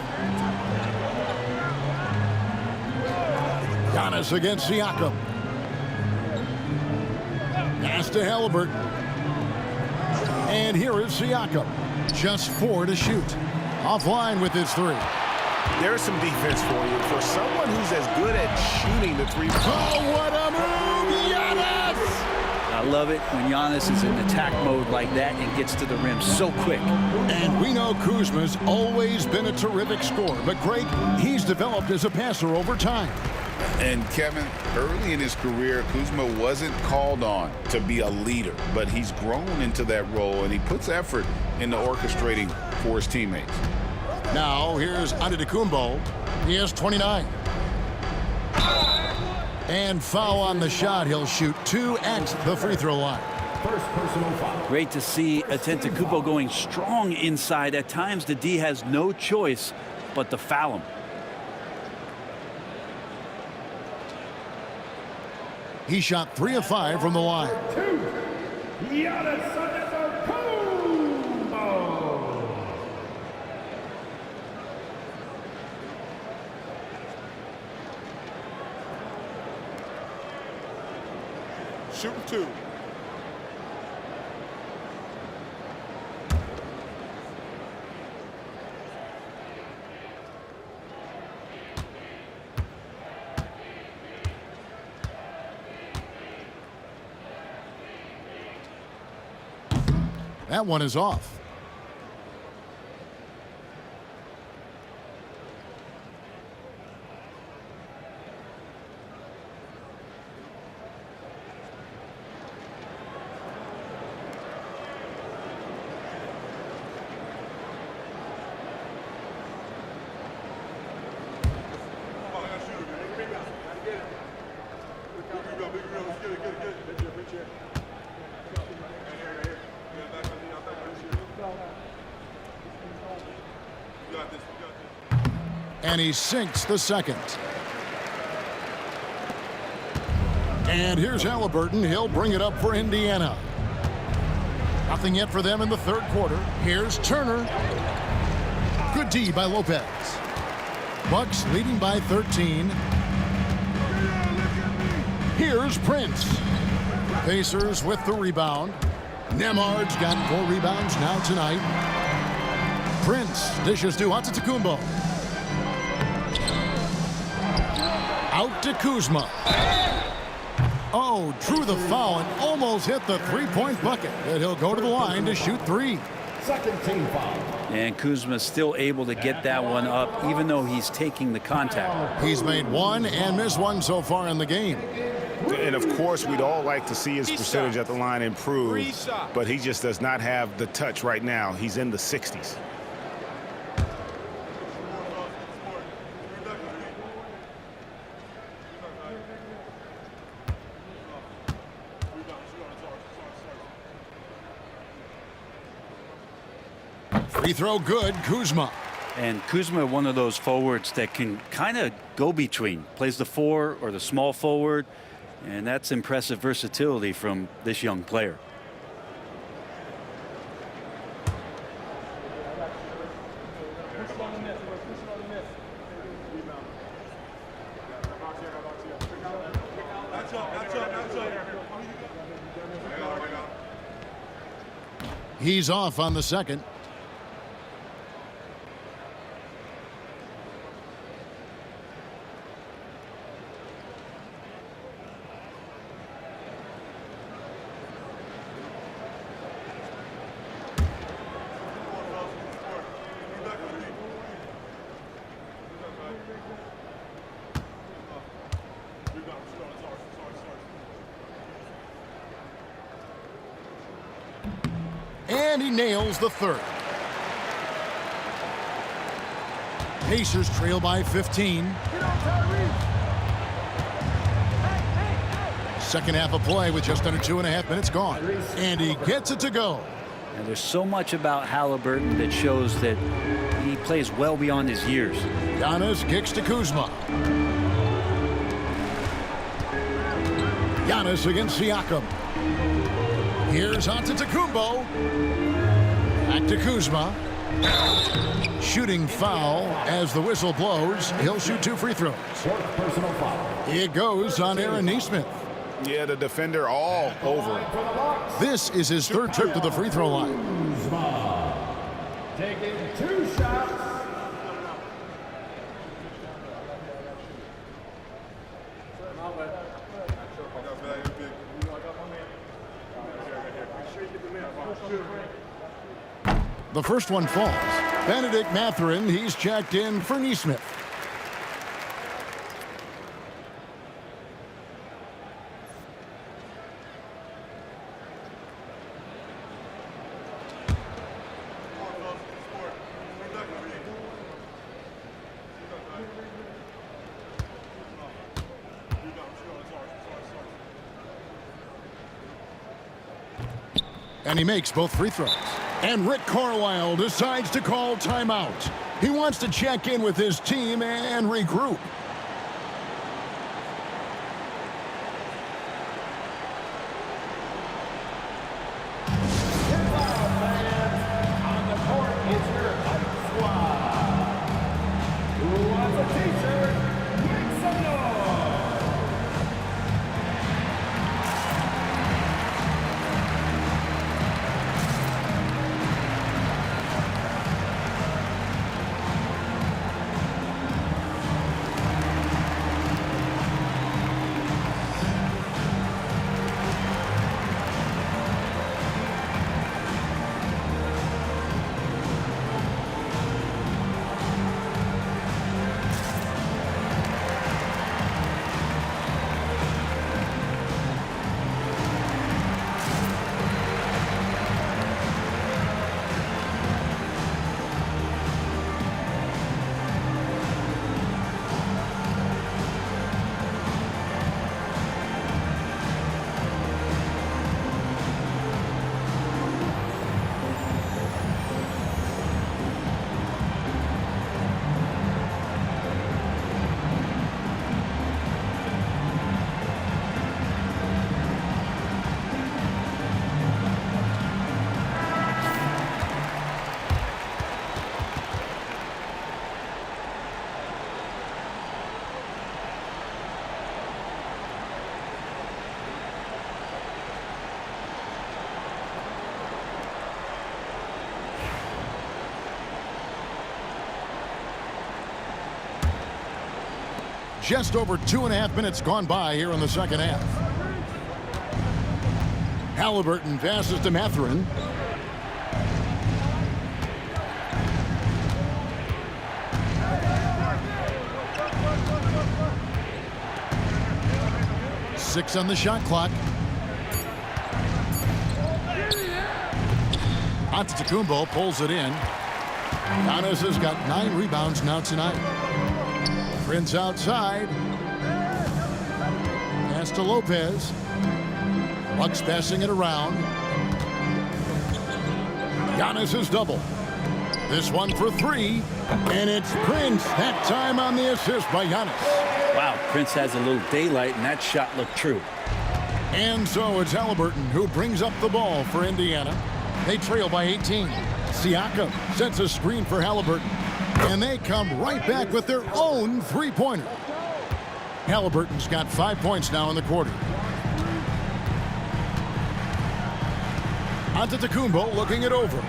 Giannis against Siakam. Pass to Halliburton. And here is Siakam. Just 4 to shoot. Offline with his 3. There's some defense for you. For someone who's as good at shooting the 3. Oh, what a move! Giannis! I love it when Giannis is in attack mode like that and gets to the rim so quick. And we know Kuzma's always been a terrific scorer, but Greg, he's developed as a passer over time. And Kevin, early in his career, Kuzma wasn't called on to be a leader, but he's grown into that role, and he puts effort into orchestrating for his teammates. Now, here's Antetokounmpo. He has 29. And foul on the shot. He'll shoot 2 at the free throw line. First personal foul. Great to see Antetokounmpo going strong inside. At times, the D has no choice but to foul him. He shot 3 of 5 from the line. 2. Giannis Antetokounmpo. Shooting 2. That one is off. And he sinks the second. And here's Halliburton. He'll bring it up for Indiana. Nothing yet for them in the third quarter. Here's Turner. Good D by Lopez. Bucks leading by 13. Here's Prince. Pacers with the rebound. Nembhard's got 4 rebounds now tonight. Prince dishes to Antetokounmpo. Out to Kuzma. Oh, drew the foul and almost hit the 3-point bucket. But he'll go to the line to shoot 3. Second team foul. And Kuzma's still able to get that one up, even though he's taking the contact. He's made 1 and missed 1 so far in the game. And of course, we'd all like to see his percentage at the line improve, but he just does not have the touch right now. He's in the 60s. Free throw good, Kuzma. And Kuzma, one of those forwards that can kind of go between, plays the 4 or the small forward, and that's impressive versatility from this young player. He's off on the second. And he nails the third. Pacers trail by 15. Second half of play with just under 2.5 minutes gone. And he gets it to go. And there's so much about Haliburton that shows that he plays well beyond his years. Giannis kicks to Kuzma. Giannis against Siakam. Here's Antetokounmpo. Back to Kuzma. Shooting foul as the whistle blows. He'll shoot 2 free throws. Personal foul. It goes on Aaron Nesmith. Yeah, the defender all over him. This is his 3rd trip to the free throw line. Kuzma taking 2 shots. The first one falls. Benedict Mathurin, he's checked in for Nesmith. And he makes both free throws. And Rick Carlisle decides to call timeout. He wants to check in with his team and regroup. On the court is your Fight Squad. Who wants a t-shirt? Make some noise. Just over 2.5 minutes gone by here in the second half. Haliburton passes to Mathurin. Six on the shot clock. Antetokounmpo pulls it in. Giannis has got 9 rebounds now tonight. Prince outside. Pass to Lopez. Bucks passing it around. Giannis is double. This one for three, and it's Prince. That time on the assist by Giannis. Wow, Prince has a little daylight, and that shot looked true. And so it's Halliburton who brings up the ball for Indiana. They trail by 18. Siakam sets a screen for Halliburton, and they come right back with their own three-pointer. Halliburton's got 5 points now in the quarter. Antetokounmpo looking it over.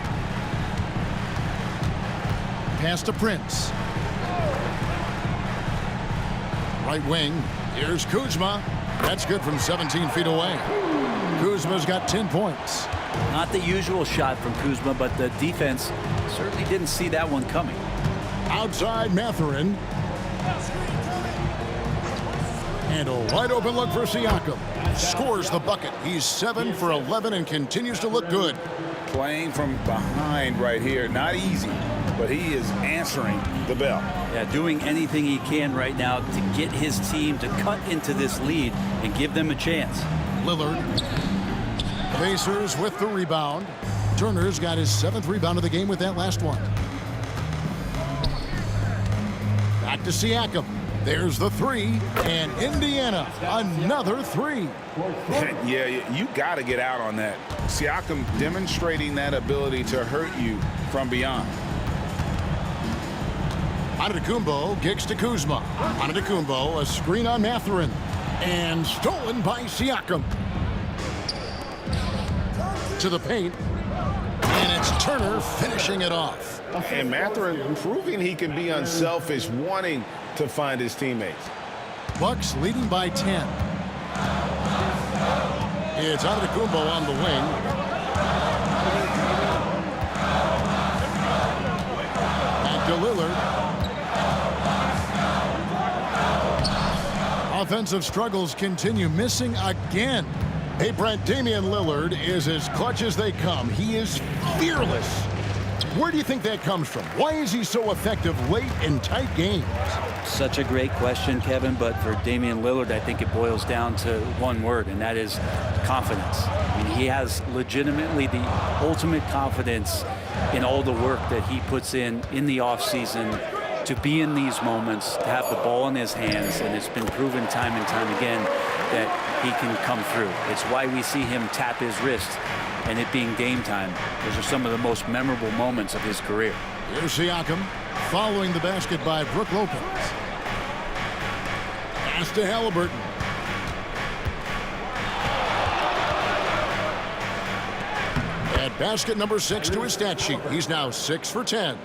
Pass to Prince. Right wing. Here's Kuzma. That's good from 17 feet away. Kuzma's got 10 points. Not the usual shot from Kuzma, but the defense certainly didn't see that one coming. Outside Mathurin. And a wide open look for Siakam. Scores the bucket. He's 7 for 11 and continues to look good. Playing from behind right here. Not easy, but he is answering the bell. Yeah, doing anything he can right now to get his team to cut into this lead and give them a chance. Lillard. Pacers with the rebound. Turner's got his 7th rebound of the game with that last one. Back to Siakam. There's the three, and Indiana, another three. Yeah, you got to get out on that. Siakam demonstrating that ability to hurt you from beyond. Antetokounmpo kicks to Kuzma. Antetokounmpo, a screen on Mathurin, and stolen by Siakam. To the paint, and it's Turner finishing it off. And Mathurin proving he can be unselfish, wanting to find his teammates. Bucks leading by 10. It's Antetokounmpo on the wing. Back to Lillard. Offensive struggles continue, missing again. Hey, Brent, Damian Lillard is as clutch as they come. He is fearless. Where do you think that comes from? Why is he so effective late in tight games? Such a great question, Kevin, but for Damian Lillard, I think it boils down to one word, and that is confidence. I mean, he has legitimately the ultimate confidence in all the work that he puts in the offseason to be in these moments, to have the ball in his hands, and it's been proven time and time again that he can come through. It's why we see him tap his wrist and it being game time. Those are some of the most memorable moments of his career. Here's Siakam following the basket by Brook Lopez. Pass to Halliburton. At basket number 6 to his stat sheet. He's now 6 for 10.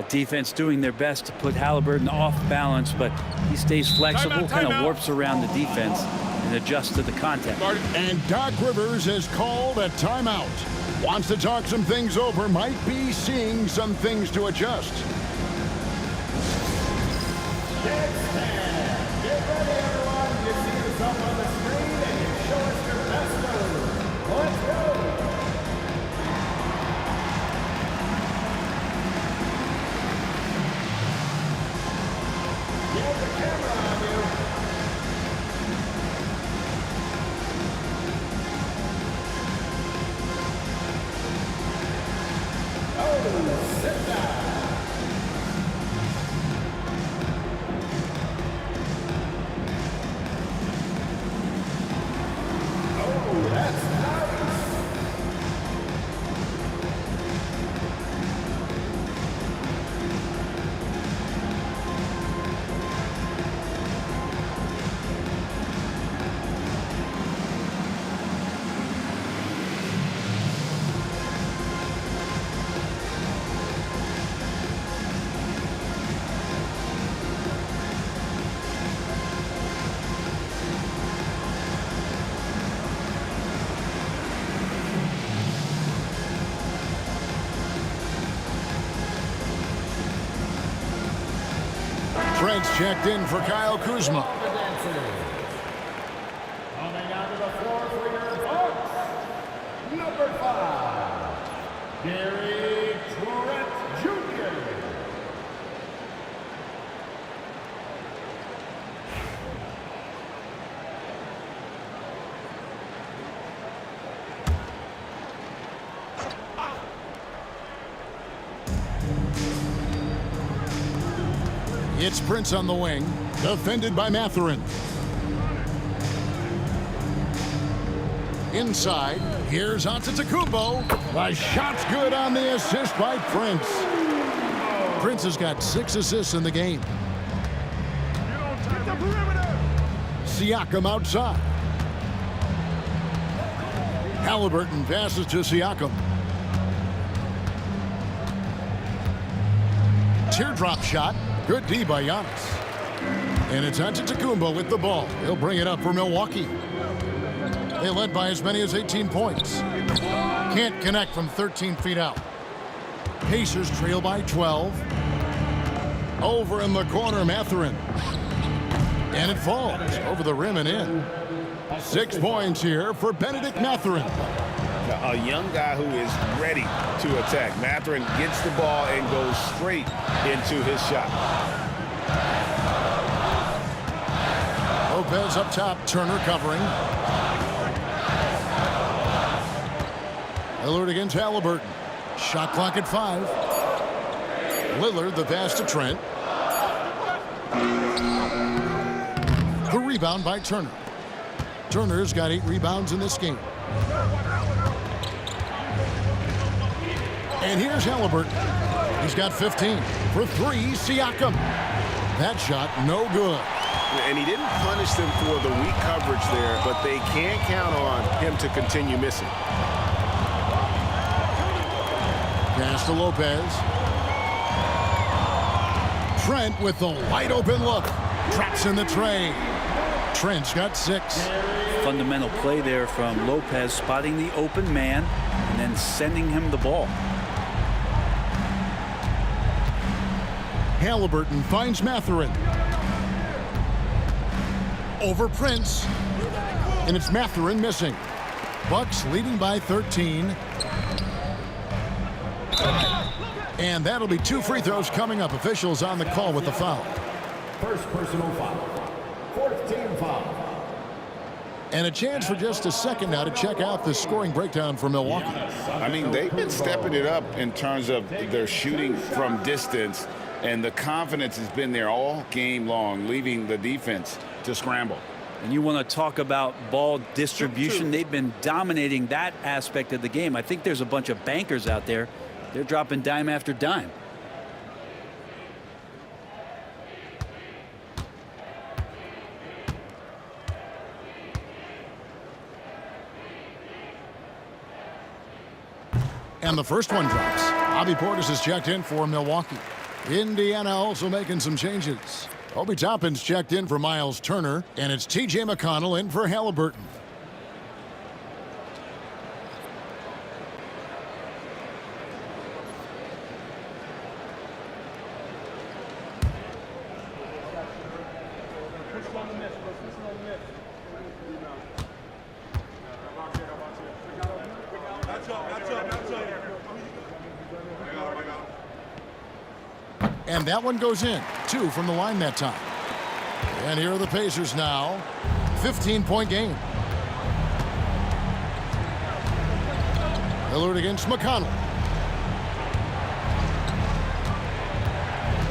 Defense doing their best to put Halliburton off balance, but he stays flexible, kind of warps around the defense and adjusts to the contact. And Doc Rivers has called a timeout. Wants to talk some things over, might be seeing some things to adjust. Get ready, everyone. You see yourself on the screen and you show us your best move. Let's go. Get the camera on you. Oh, sit down. Oh, that's nice. Fred's checked in for Kyle Kuzma. Coming out of the floor for your Bucks, number 5, Gary Trent Jr. It's Prince on the wing, defended by Mathurin. Inside, here's Antetokounmpo. The shot's good on the assist by Prince. Prince has got 6 assists in the game. Siakam outside. Halliburton passes to Siakam. Teardrop shot. Good D by Giannis. And it's Antetokounmpo with the ball. He'll bring it up for Milwaukee. They led by as many as 18 points. Can't connect from 13 feet out. Pacers trail by 12. Over in the corner, Mathurin. And it falls over the rim and in. 6 points here for Benedict Mathurin. A young guy who is ready to attack. Mathurin gets the ball and goes straight into his shot. Lopez up top, Turner covering. Lillard against Halliburton. Shot clock at 5. Lillard the pass to Trent. The rebound by Turner. Turner's got 8 rebounds in this game. And here's Halliburton. He's got 15. For 3, Siakam. That shot no good. And he didn't punish them for the weak coverage there, but they can't count on him to continue missing. Pass to Lopez. Trent with the wide open look. Traps in the tray. Trent's got 6. Fundamental play there from Lopez, spotting the open man and then sending him the ball. Halliburton finds Mathurin. Over Prince. And it's Mathurin missing. Bucks leading by 13. And that'll be 2 free throws coming up. Officials on the call with the foul. First personal foul. 4th team foul. And a chance for just a second now to check out the scoring breakdown for Milwaukee. I mean, they've been stepping it up in terms of their shooting from distance, and the confidence has been there all game long, leaving the defense to scramble. And you want to talk about ball distribution. They've been dominating that aspect of the game. I think there's a bunch of bankers out there. They're dropping dime after dime. And the first one drops. Bobby Portis is checked in for Milwaukee. Indiana also making some changes. Obi Toppin's checked in for Miles Turner, and it's T.J. McConnell in for Halliburton. And that one goes in. 2 from the line that time. And here are the Pacers now. 15-point game. Lillard against McConnell.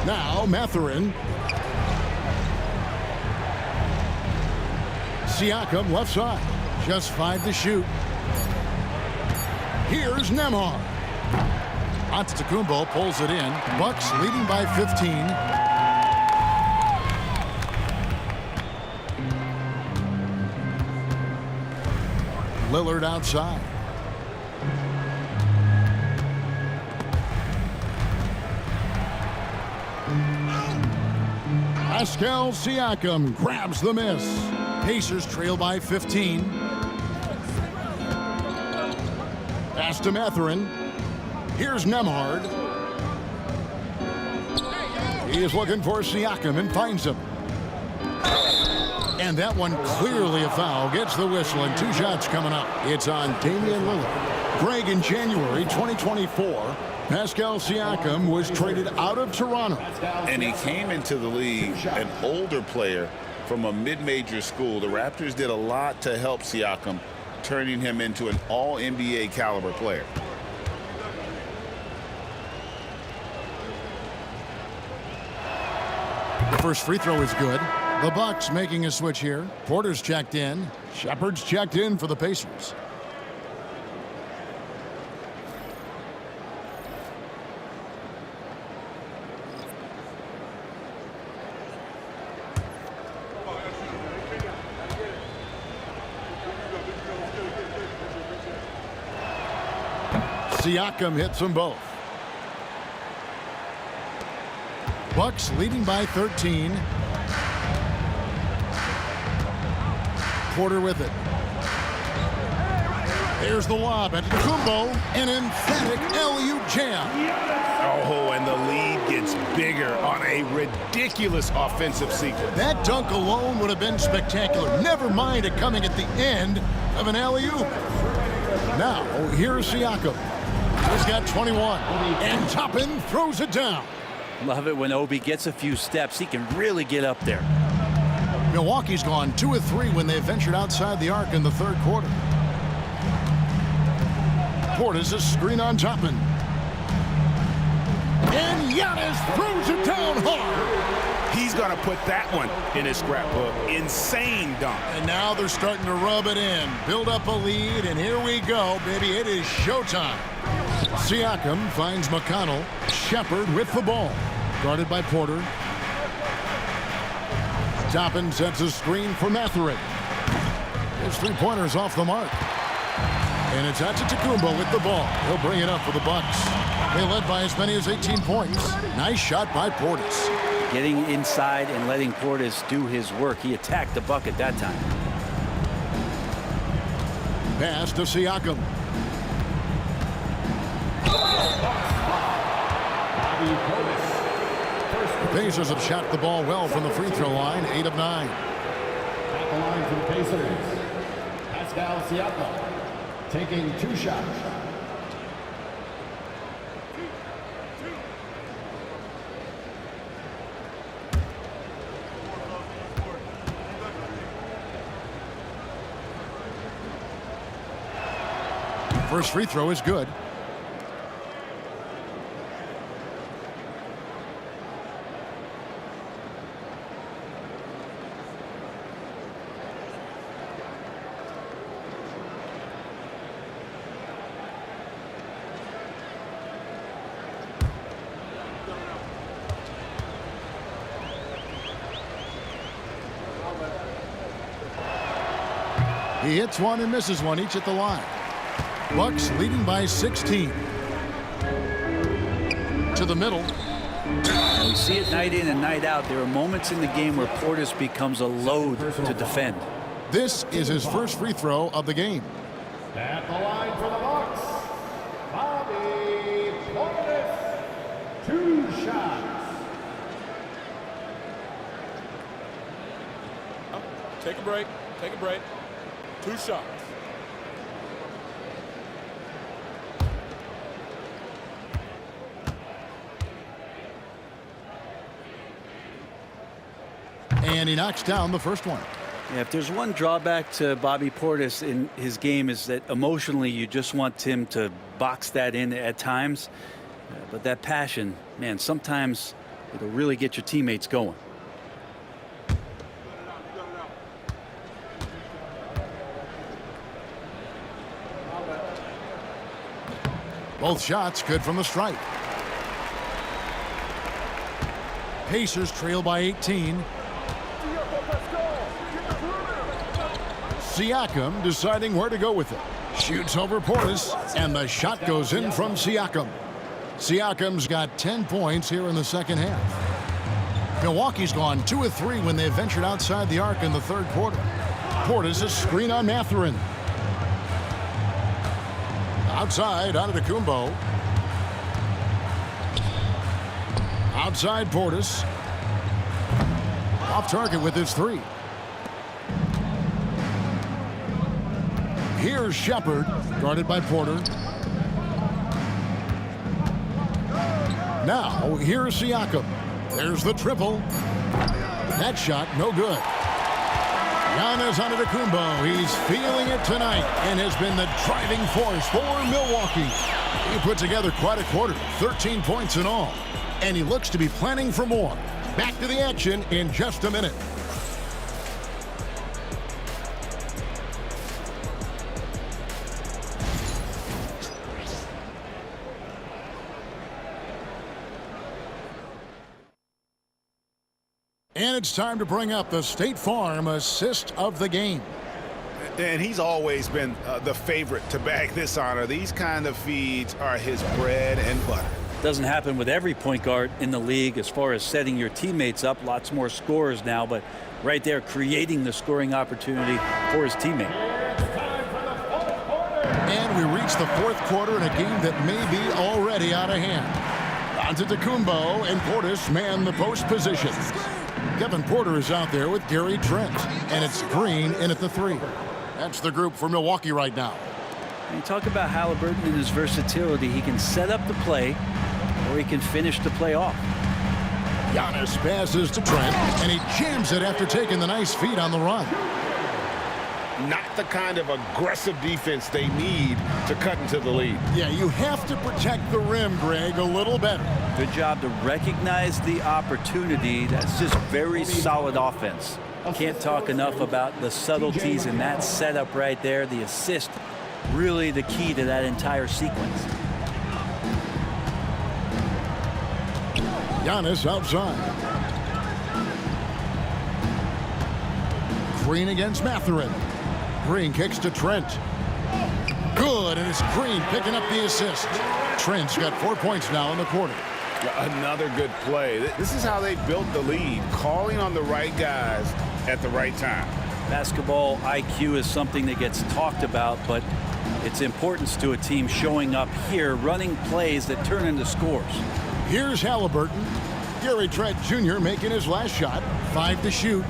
Now Mathurin. Siakam left side. Just 5 to shoot. Here's Nembhard. Antetokounmpo pulls it in. Bucks leading by 15. Lillard outside. Pascal Siakam grabs the miss. Pacers trail by 15. Pass to Mathurin. Here's Nembhard. He is looking for Siakam and finds him. And that one clearly a foul. Gets the whistle and 2 shots coming up. It's on Damian Lillard. Greg, in January 2024, Pascal Siakam was traded out of Toronto. And he came into the league an older player from a mid-major school. The Raptors did a lot to help Siakam, turning him into an all-NBA caliber player. first free throw is good. The Bucks making a switch here. Porter's checked in. Shepard's checked in for the Pacers. Siakam hits them both. Bucks leading by 13. Porter with it. There's the lob at Kumbo. An emphatic alley-oop jam. Oh, and the lead gets bigger on a ridiculous offensive sequence. That dunk alone would have been spectacular. Never mind it coming at the end of an alley-oop. Now, here's Siakam. He's got 21. And Toppin throws it down. Love it when Obi gets a few steps. He can really get up there. Milwaukee's gone 2 of 3 when they ventured outside the arc in the third quarter. Portis a screen on Toppin. And Giannis throws it down hard. He's going to put that one in his scrapbook. Insane dunk. And now they're starting to rub it in. Build up a lead, and here we go, baby. It is showtime. Siakam finds McConnell. Shepard with the ball. Guarded by Porter. Toppin sets a screen for Mathurin. His three-pointer's off the mark. And it's Antetokounmpo with the ball. He'll bring it up for the Bucks. They led by as many as 18 points. Nice shot by Portis. Getting inside and letting Portis do his work. He attacked the bucket that time. Pass to Siakam. The Pacers have shot the ball well from the free throw line, 8 of 9. At the line for the Pacers, Pascal Siakam taking 2 shots. First free throw is good. He hits one and misses one, each at the line. Bucks leading by 16. To the middle. We see it night in and night out. There are moments in the game where Portis becomes a load to defend. This is his first free throw of the game. At the line for the Bucks, Bobby Portis, 2 shots. Take a break. Take a break. 2 shots. And he knocks down the first one. Yeah, if there's one drawback to Bobby Portis in his game is that emotionally you just want him to box that in at times. But that passion, man, sometimes it'll really get your teammates going. Both shots good from the stripe. Pacers trail by 18. Siakam deciding where to go with it. Shoots over Portis, and the shot goes in from Siakam. Siakam's got 10 points here in the second half. Milwaukee's gone 2 of 3 when they ventured outside the arc in the third quarter. Portis a screen on Mathurin. Outside, Antetokounmpo. Outside, Portis. Off target with his 3. Here's Shepard, guarded by Porter. Now, here's Siakam. There's the triple. That shot, no good. Giannis Antetokounmpo, he's feeling it tonight and has been the driving force for Milwaukee. He put together quite a quarter, 13 points in all, and he looks to be planning for more. Back to the action in just a minute. And it's time to bring up the State Farm assist of the game. And he's always been the favorite to bag this honor. These kind of feeds are his bread and butter. Doesn't happen with every point guard in the league as far as setting your teammates up. Lots more scorers now, but right there creating the scoring opportunity for his teammate. And we reach the fourth quarter in a game that may be already out of hand. Antetokounmpo and Portis man the post position. Kevin Porter is out there with Gary Trent, and it's Green in at the 3. That's the group for Milwaukee right now. And you talk about Halliburton and his versatility. He can set up the play, or he can finish the play off. Giannis passes to Trent, and he jams it after taking the nice feed on the run. Not the kind of aggressive defense they need to cut into the lead. Yeah, you have to protect the rim, Greg, a little better. Good job to recognize the opportunity. That's just very solid offense. Can't talk enough about the subtleties in that setup right there. The assist, really the key to that entire sequence. Giannis outside. Green against Mathurin. Green kicks to Trent. Good, and it's Green picking up the assist. Trent's got 4 points now in the quarter. Another good play. This is how they built the lead, calling on the right guys at the right time. Basketball IQ is something that gets talked about, but its importance to a team showing up here, running plays that turn into scores. Here's Halliburton. Gary Trent Jr. making his last shot. 5 to shoot.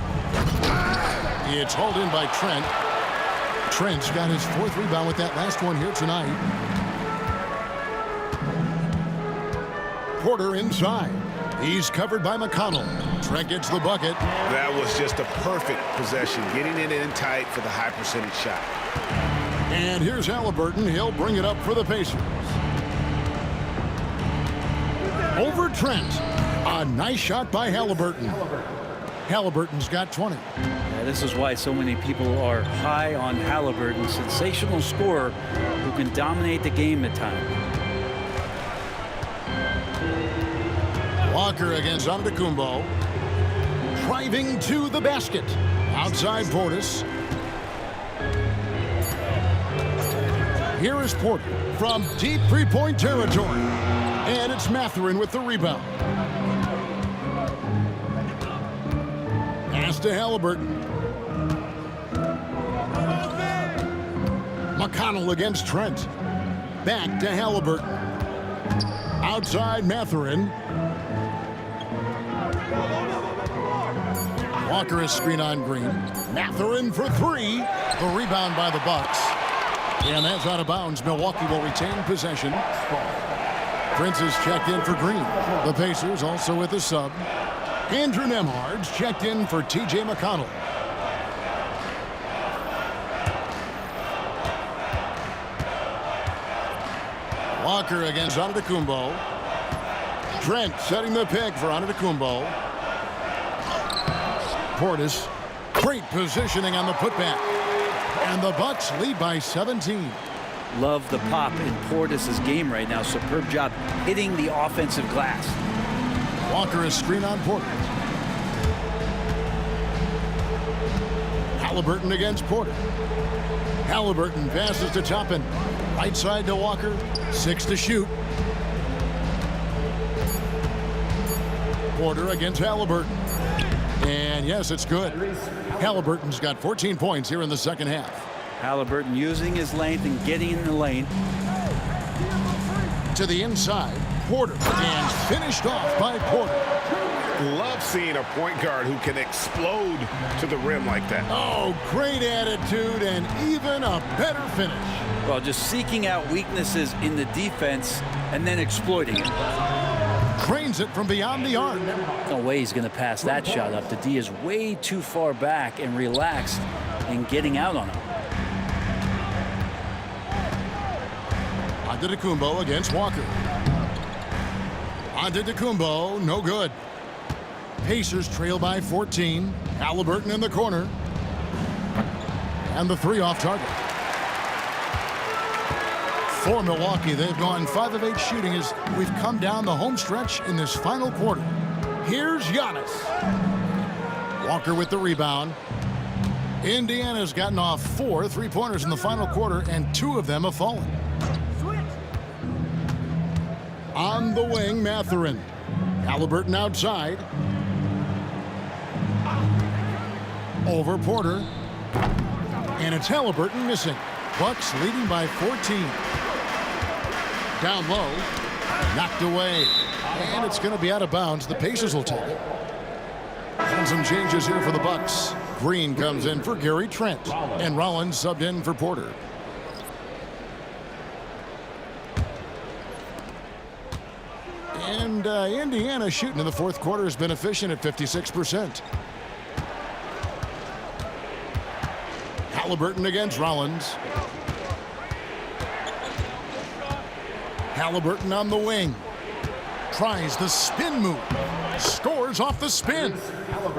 It's hauled in by Trent. Trent's got his 4th rebound with that last one here tonight. Porter inside. He's covered by McConnell. Trent gets the bucket. That was just a perfect possession, getting it in tight for the high percentage shot. And here's Halliburton. He'll bring it up for the Pacers. Over Trent. A nice shot by Halliburton. Halliburton's got 20. Yeah, this is why so many people are high on Halliburton. Sensational scorer who can dominate the game at times. Walker against Antetokounmpo. Driving to the basket. Outside Portis. Here is Porter from deep three-point territory. And it's Mathurin with the rebound. Pass to Halliburton. McConnell against Trent. Back to Halliburton. Outside Mathurin. Walker is screen on Green. Mathurin for 3. The rebound by the Bucks. And that's out of bounds. Milwaukee will retain possession. Prince is checked in for Green. The Pacers also with a sub. Andrew Nembhard's checked in for T.J. McConnell. Walker against Antetokounmpo. Trent setting the pick for Antetokounmpo. Portis. Great positioning on the putback. And the Bucks lead by 17. Love the pop in Portis' game right now. Superb job hitting the offensive glass. Walker is screen on Porter. Halliburton against Porter. Halliburton passes to Toppin. Right side to Walker. 6 to shoot. Porter against Halliburton. And yes, it's good. Halliburton's got 14 points here in the second half. Halliburton using his length and getting in the lane. To the inside, Porter. And finished off by Porter. Love seeing a point guard who can explode to the rim like that. Oh, great attitude and even a better finish. Well, just seeking out weaknesses in the defense and then exploiting it. Trains it from beyond the arc. No way he's going to pass that shot up. The D is way too far back and relaxed in getting out on him. Antetokounmpo against Walker. Antetokounmpo, no good. Pacers trail by 14. Halliburton in the corner. And the three off target. For Milwaukee, they've gone 5 of 8 shooting as we've come down the home stretch in this final quarter. Here's Giannis. Walker with the rebound. Indiana's gotten off 4 3-pointers in the final quarter, and 2 of them have fallen. On the wing, Mathurin. Halliburton outside. Over Porter. And it's Halliburton missing. Bucks leading by 14. Down low. Knocked away. And it's going to be out of bounds. The Pacers will take it. And some changes here for the Bucks. Green comes in for Gary Trent. And Rollins subbed in for Porter. And Indiana shooting in the fourth quarter has been efficient at 56%. Halliburton against Rollins. Halliburton on the wing. Tries the spin move. Scores off the spin.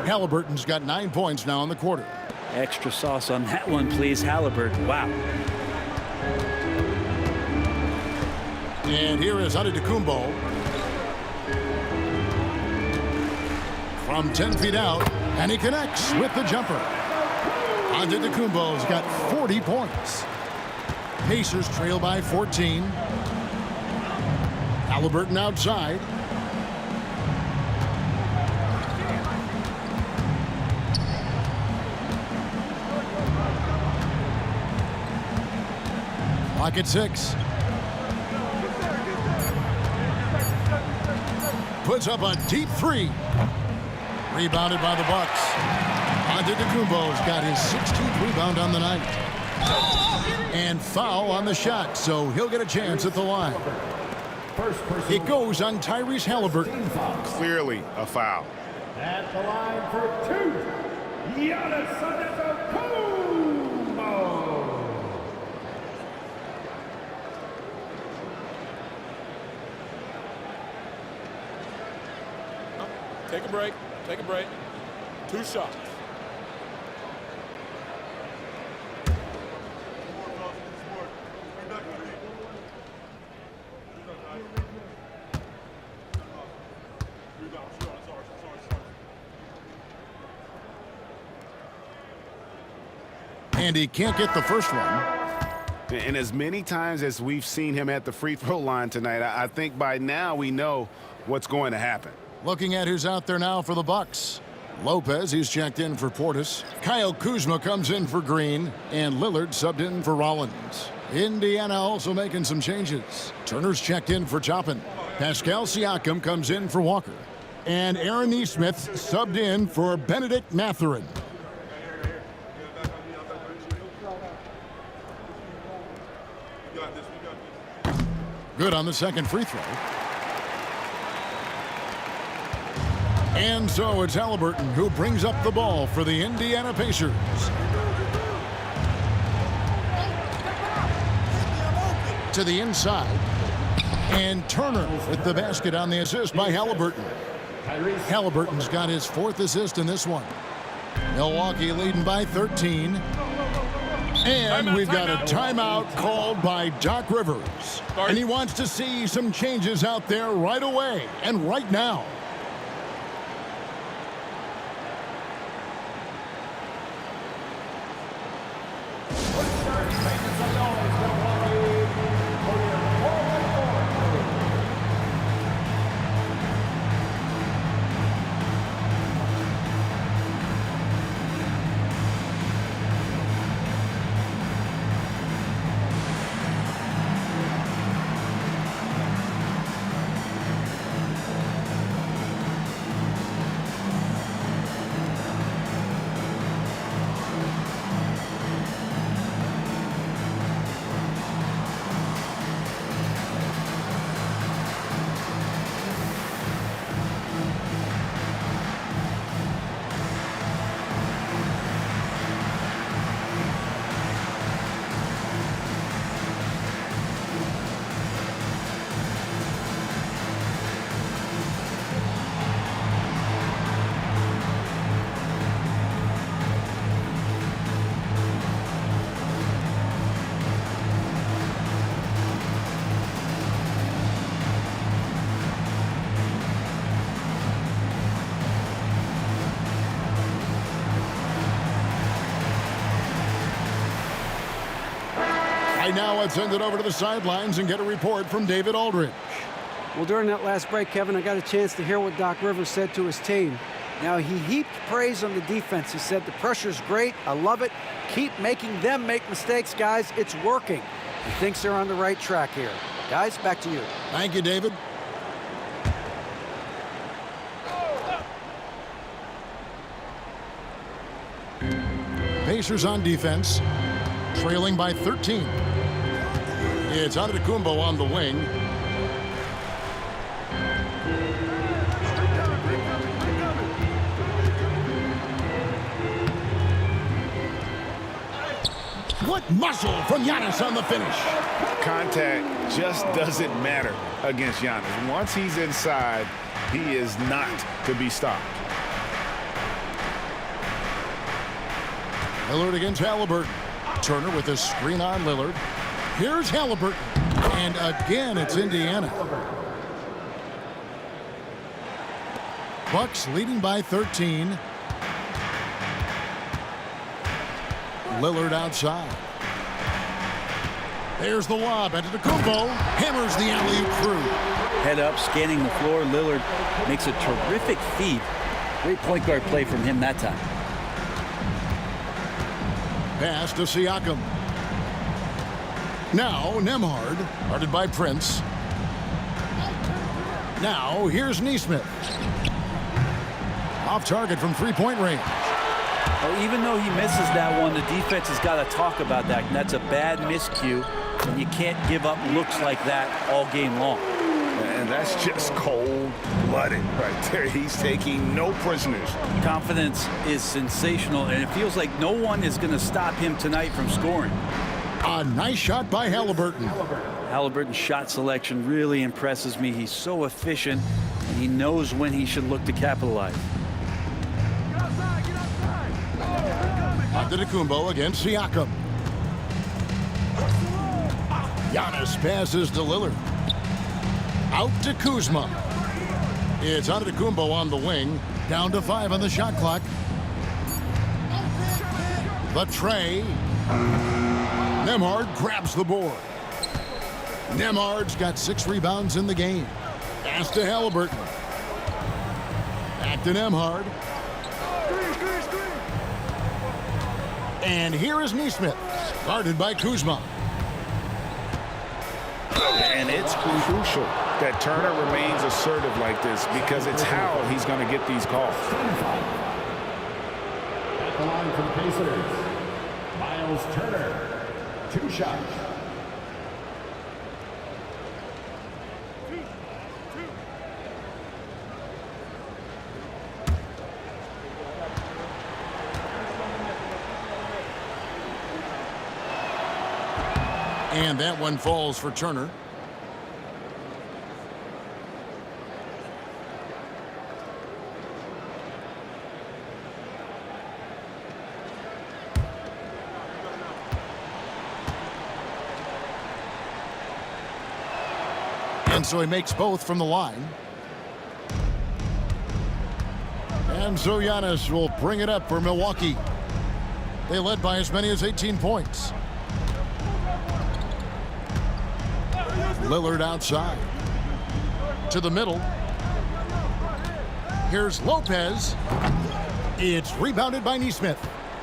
Halliburton's got 9 points now in the quarter. Extra sauce on that one, please, Halliburton. Wow. And here is Antetokounmpo. From 10 feet out, and he connects with the jumper. Antetokounmpo's got 40 points. Pacers trail by 14. Halliburton outside. Clock at 6. Puts up a deep 3. Rebounded by the Bucks. Antetokounmpo's got his 16th rebound on the night. And foul on the shot, so he'll get a chance at the line. It goes on Tyrese Halliburton. Clearly a foul. At the line for 2, Giannis Antetokounmpo. Take a break. Take a break. 2 shots. And he can't get the first one. And as many times as we've seen him at the free throw line tonight, I think by now we know what's going to happen. Looking at who's out there now for the Bucks. Lopez, he's checked in for Portis. Kyle Kuzma comes in for Green. And Lillard subbed in for Rollins. Indiana also making some changes. Turner's checked in for Toppin. Pascal Siakam comes in for Walker. And Aaron Nesmith subbed in for Benedict Mathurin. Good on the second free throw. And so it's Halliburton who brings up the ball for the Indiana Pacers. To the inside. And Turner with the basket on the assist by Halliburton. Halliburton's got his 4th assist in this one. Milwaukee leading by 13. And we've got a timeout called by Doc Rivers. And he wants to see some changes out there right away and right now. right, now let's send it over to the sidelines and get a report from David Aldridge. Well, during that last break, Kevin, I got a chance to hear what Doc Rivers said to his team. Now, he heaped praise on the defense. He said, the pressure's great. I love it. Keep making them make mistakes, guys. It's working. He thinks they're on the right track here. Guys, back to you. Thank you, David. Pacers on defense, trailing by 13. It's Antetokounmpo on the wing. What muscle from Giannis on the finish. Contact just doesn't matter against Giannis. Once he's inside, he is not to be stopped. Lillard against Halliburton. Turner with a screen on Lillard. Here's Halliburton. And again, it's Indiana. Bucks leading by 13. Lillard outside. There's the lob. Antetokounmpo hammers the alley-oop through. Head up, scanning the floor. Lillard makes a terrific feed. Great point guard play from him that time. Pass to Siakam. Now Nembhard, guarded by Prince. Now here's Nesmith. Off target from three-point range. Well, even though he misses that one, the defense has got to talk about that. And that's a bad miscue, and you can't give up looks like that all game long. And that's just cold-blooded right there. He's taking no prisoners. Confidence is sensational, and it feels like no one is going to stop him tonight from scoring. A nice shot by Halliburton. Halliburton's shot selection really impresses me. He's so efficient, and he knows when he should look to capitalize. Antetokounmpo against Siakam. Giannis passes to Lillard. Out to Kuzma. It's Antetokounmpo on the wing. Down to 5 on the shot clock. The tray. Nembhard grabs the board. Nembhard's got 6 rebounds in the game. Pass to Halliburton. Back to Nembhard. And here is Nesmith, guarded by Kuzma. And it's crucial that Turner remains assertive like this because it's how he's going to get these calls. At the line for the Pacers, Miles Turner, 2 shots. And that one falls for Turner. And so he makes both from the line. And so Giannis will bring it up for Milwaukee. They led by as many as 18 points. Lillard outside. To the middle. Here's Lopez. It's rebounded by Nesmith.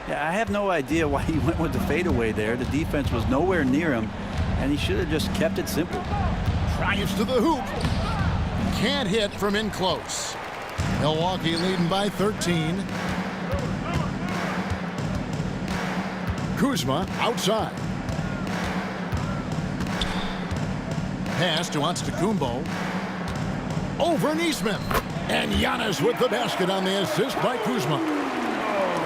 Yeah, I have no idea why he went with the fadeaway there. The defense was nowhere near him, and he should have just kept it simple. Drives to the hoop. Can't hit from in close. Milwaukee leading by 13. Kuzma outside. Pass to Antetokounmpo. Over Nesmith. And Giannis with the basket on the assist by Kuzma.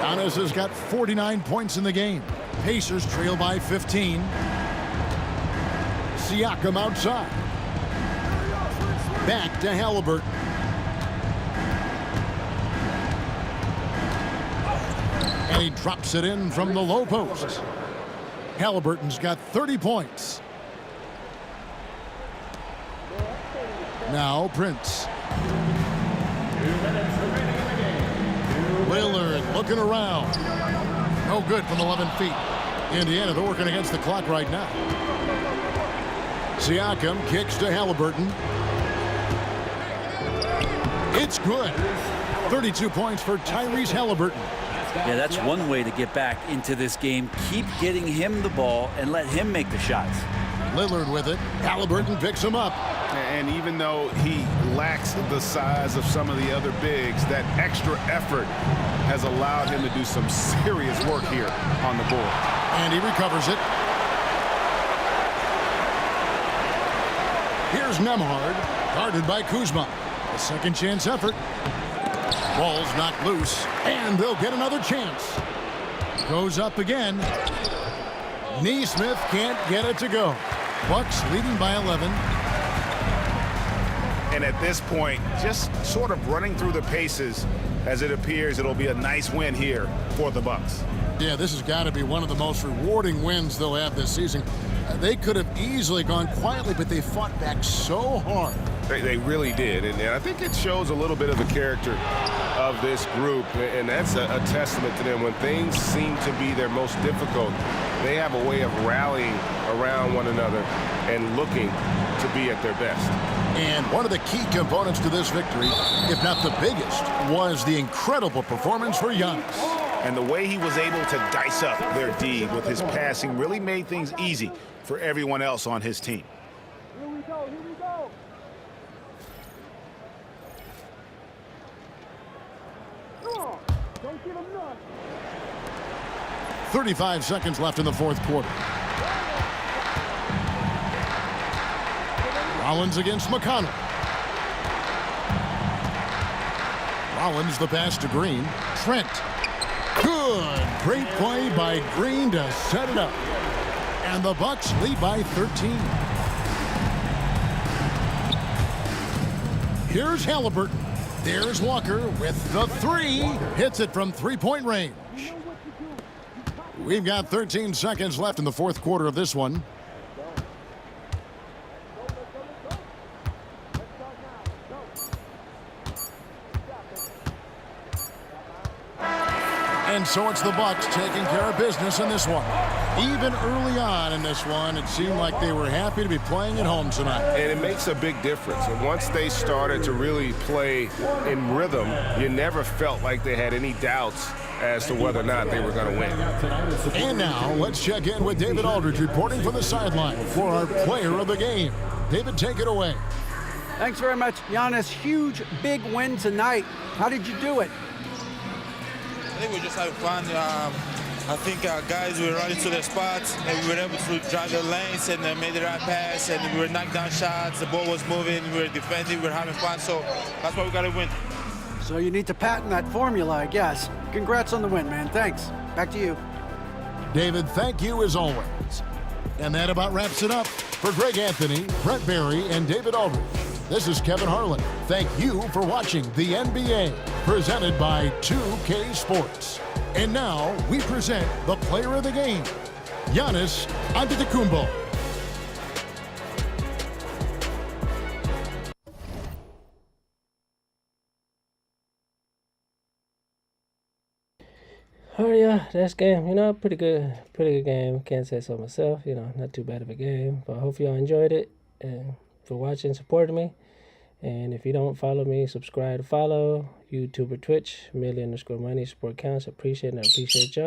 Giannis has got 49 points in the game. Pacers trail by 15. Siakam outside. Back to Halliburton. And he drops it in from the low post. Halliburton's got 30 points. Now Prince. Lillard looking around. No good from 11 feet. Indiana, they're working against the clock right now. Siakam kicks to Halliburton. It's good. 32 points for Tyrese Halliburton. Yeah, that's one way to get back into this game. Keep getting him the ball and let him make the shots. Lillard with it. Halliburton picks him up. And even though he lacks the size of some of the other bigs, that extra effort has allowed him to do some serious work here on the board. And he recovers it. Here's Nembhard, guarded by Kuzma. A second chance effort. Ball's knocked loose, and they'll get another chance. Goes up again. Neesmith can't get it to go. Bucks leading by 11. And at this point, just sort of running through the paces, as it appears it'll be a nice win here for the Bucks. Yeah, this has got to be one of the most rewarding wins they'll have this season. They could have easily gone quietly, but they fought back so hard. They really did, and I think it shows a little bit of the character of this group, and that's a testament to them. When things seem to be their most difficult, they have a way of rallying around one another and looking to be at their best. And one of the key components to this victory, if not the biggest, was the incredible performance for Giannis. And the way he was able to dice up their D with his passing really made things easy for everyone else on his team. Here we go, here we go. Come on, don't give him none. 35 seconds left in the fourth quarter. Rollins against McConnell. Rollins the pass to Green. Trent. Good. Great play by Green to set it up. And the Bucks lead by 13. Here's Halliburton. There's Walker with the three. Hits it from three-point range. We've got 13 seconds left in the fourth quarter of this one. And so it's the Bucks taking care of business in this one. Even early on in this one, it seemed like they were happy to be playing at home tonight. And it makes a big difference. And once they started to really play in rhythm, you never felt like they had any doubts as to whether or not they were going to win. And now let's check in with David Aldridge reporting from the sideline for our player of the game. David, take it away. Thanks very much, Giannis. Huge, big win tonight. How did you do it? I think we're just having fun. I think our guys were running to their spots, and we were able to drive the lanes and made the right pass, and we were knocking down shots. The ball was moving, we were defending, we were having fun, so that's why we got to win. So you need to patent that formula, I guess. Congrats on the win, man. Thanks. Back to you. David, thank you as always. And that about wraps it up. For Greg Anthony, Brent Barry, and David Aldridge, this is Kevin Harlan. Thank you for watching the NBA, presented by 2K Sports. And now we present the player of the game, Giannis Antetokounmpo. Oh yeah, that's game. You know, pretty good game. Can't say so myself. You know, not too bad of a game. But I hope y'all enjoyed it and for watching, supporting me. And if you don't follow me, subscribe to follow. YouTube or Twitch, Millie_Money support counts. Appreciate it. And I appreciate y'all.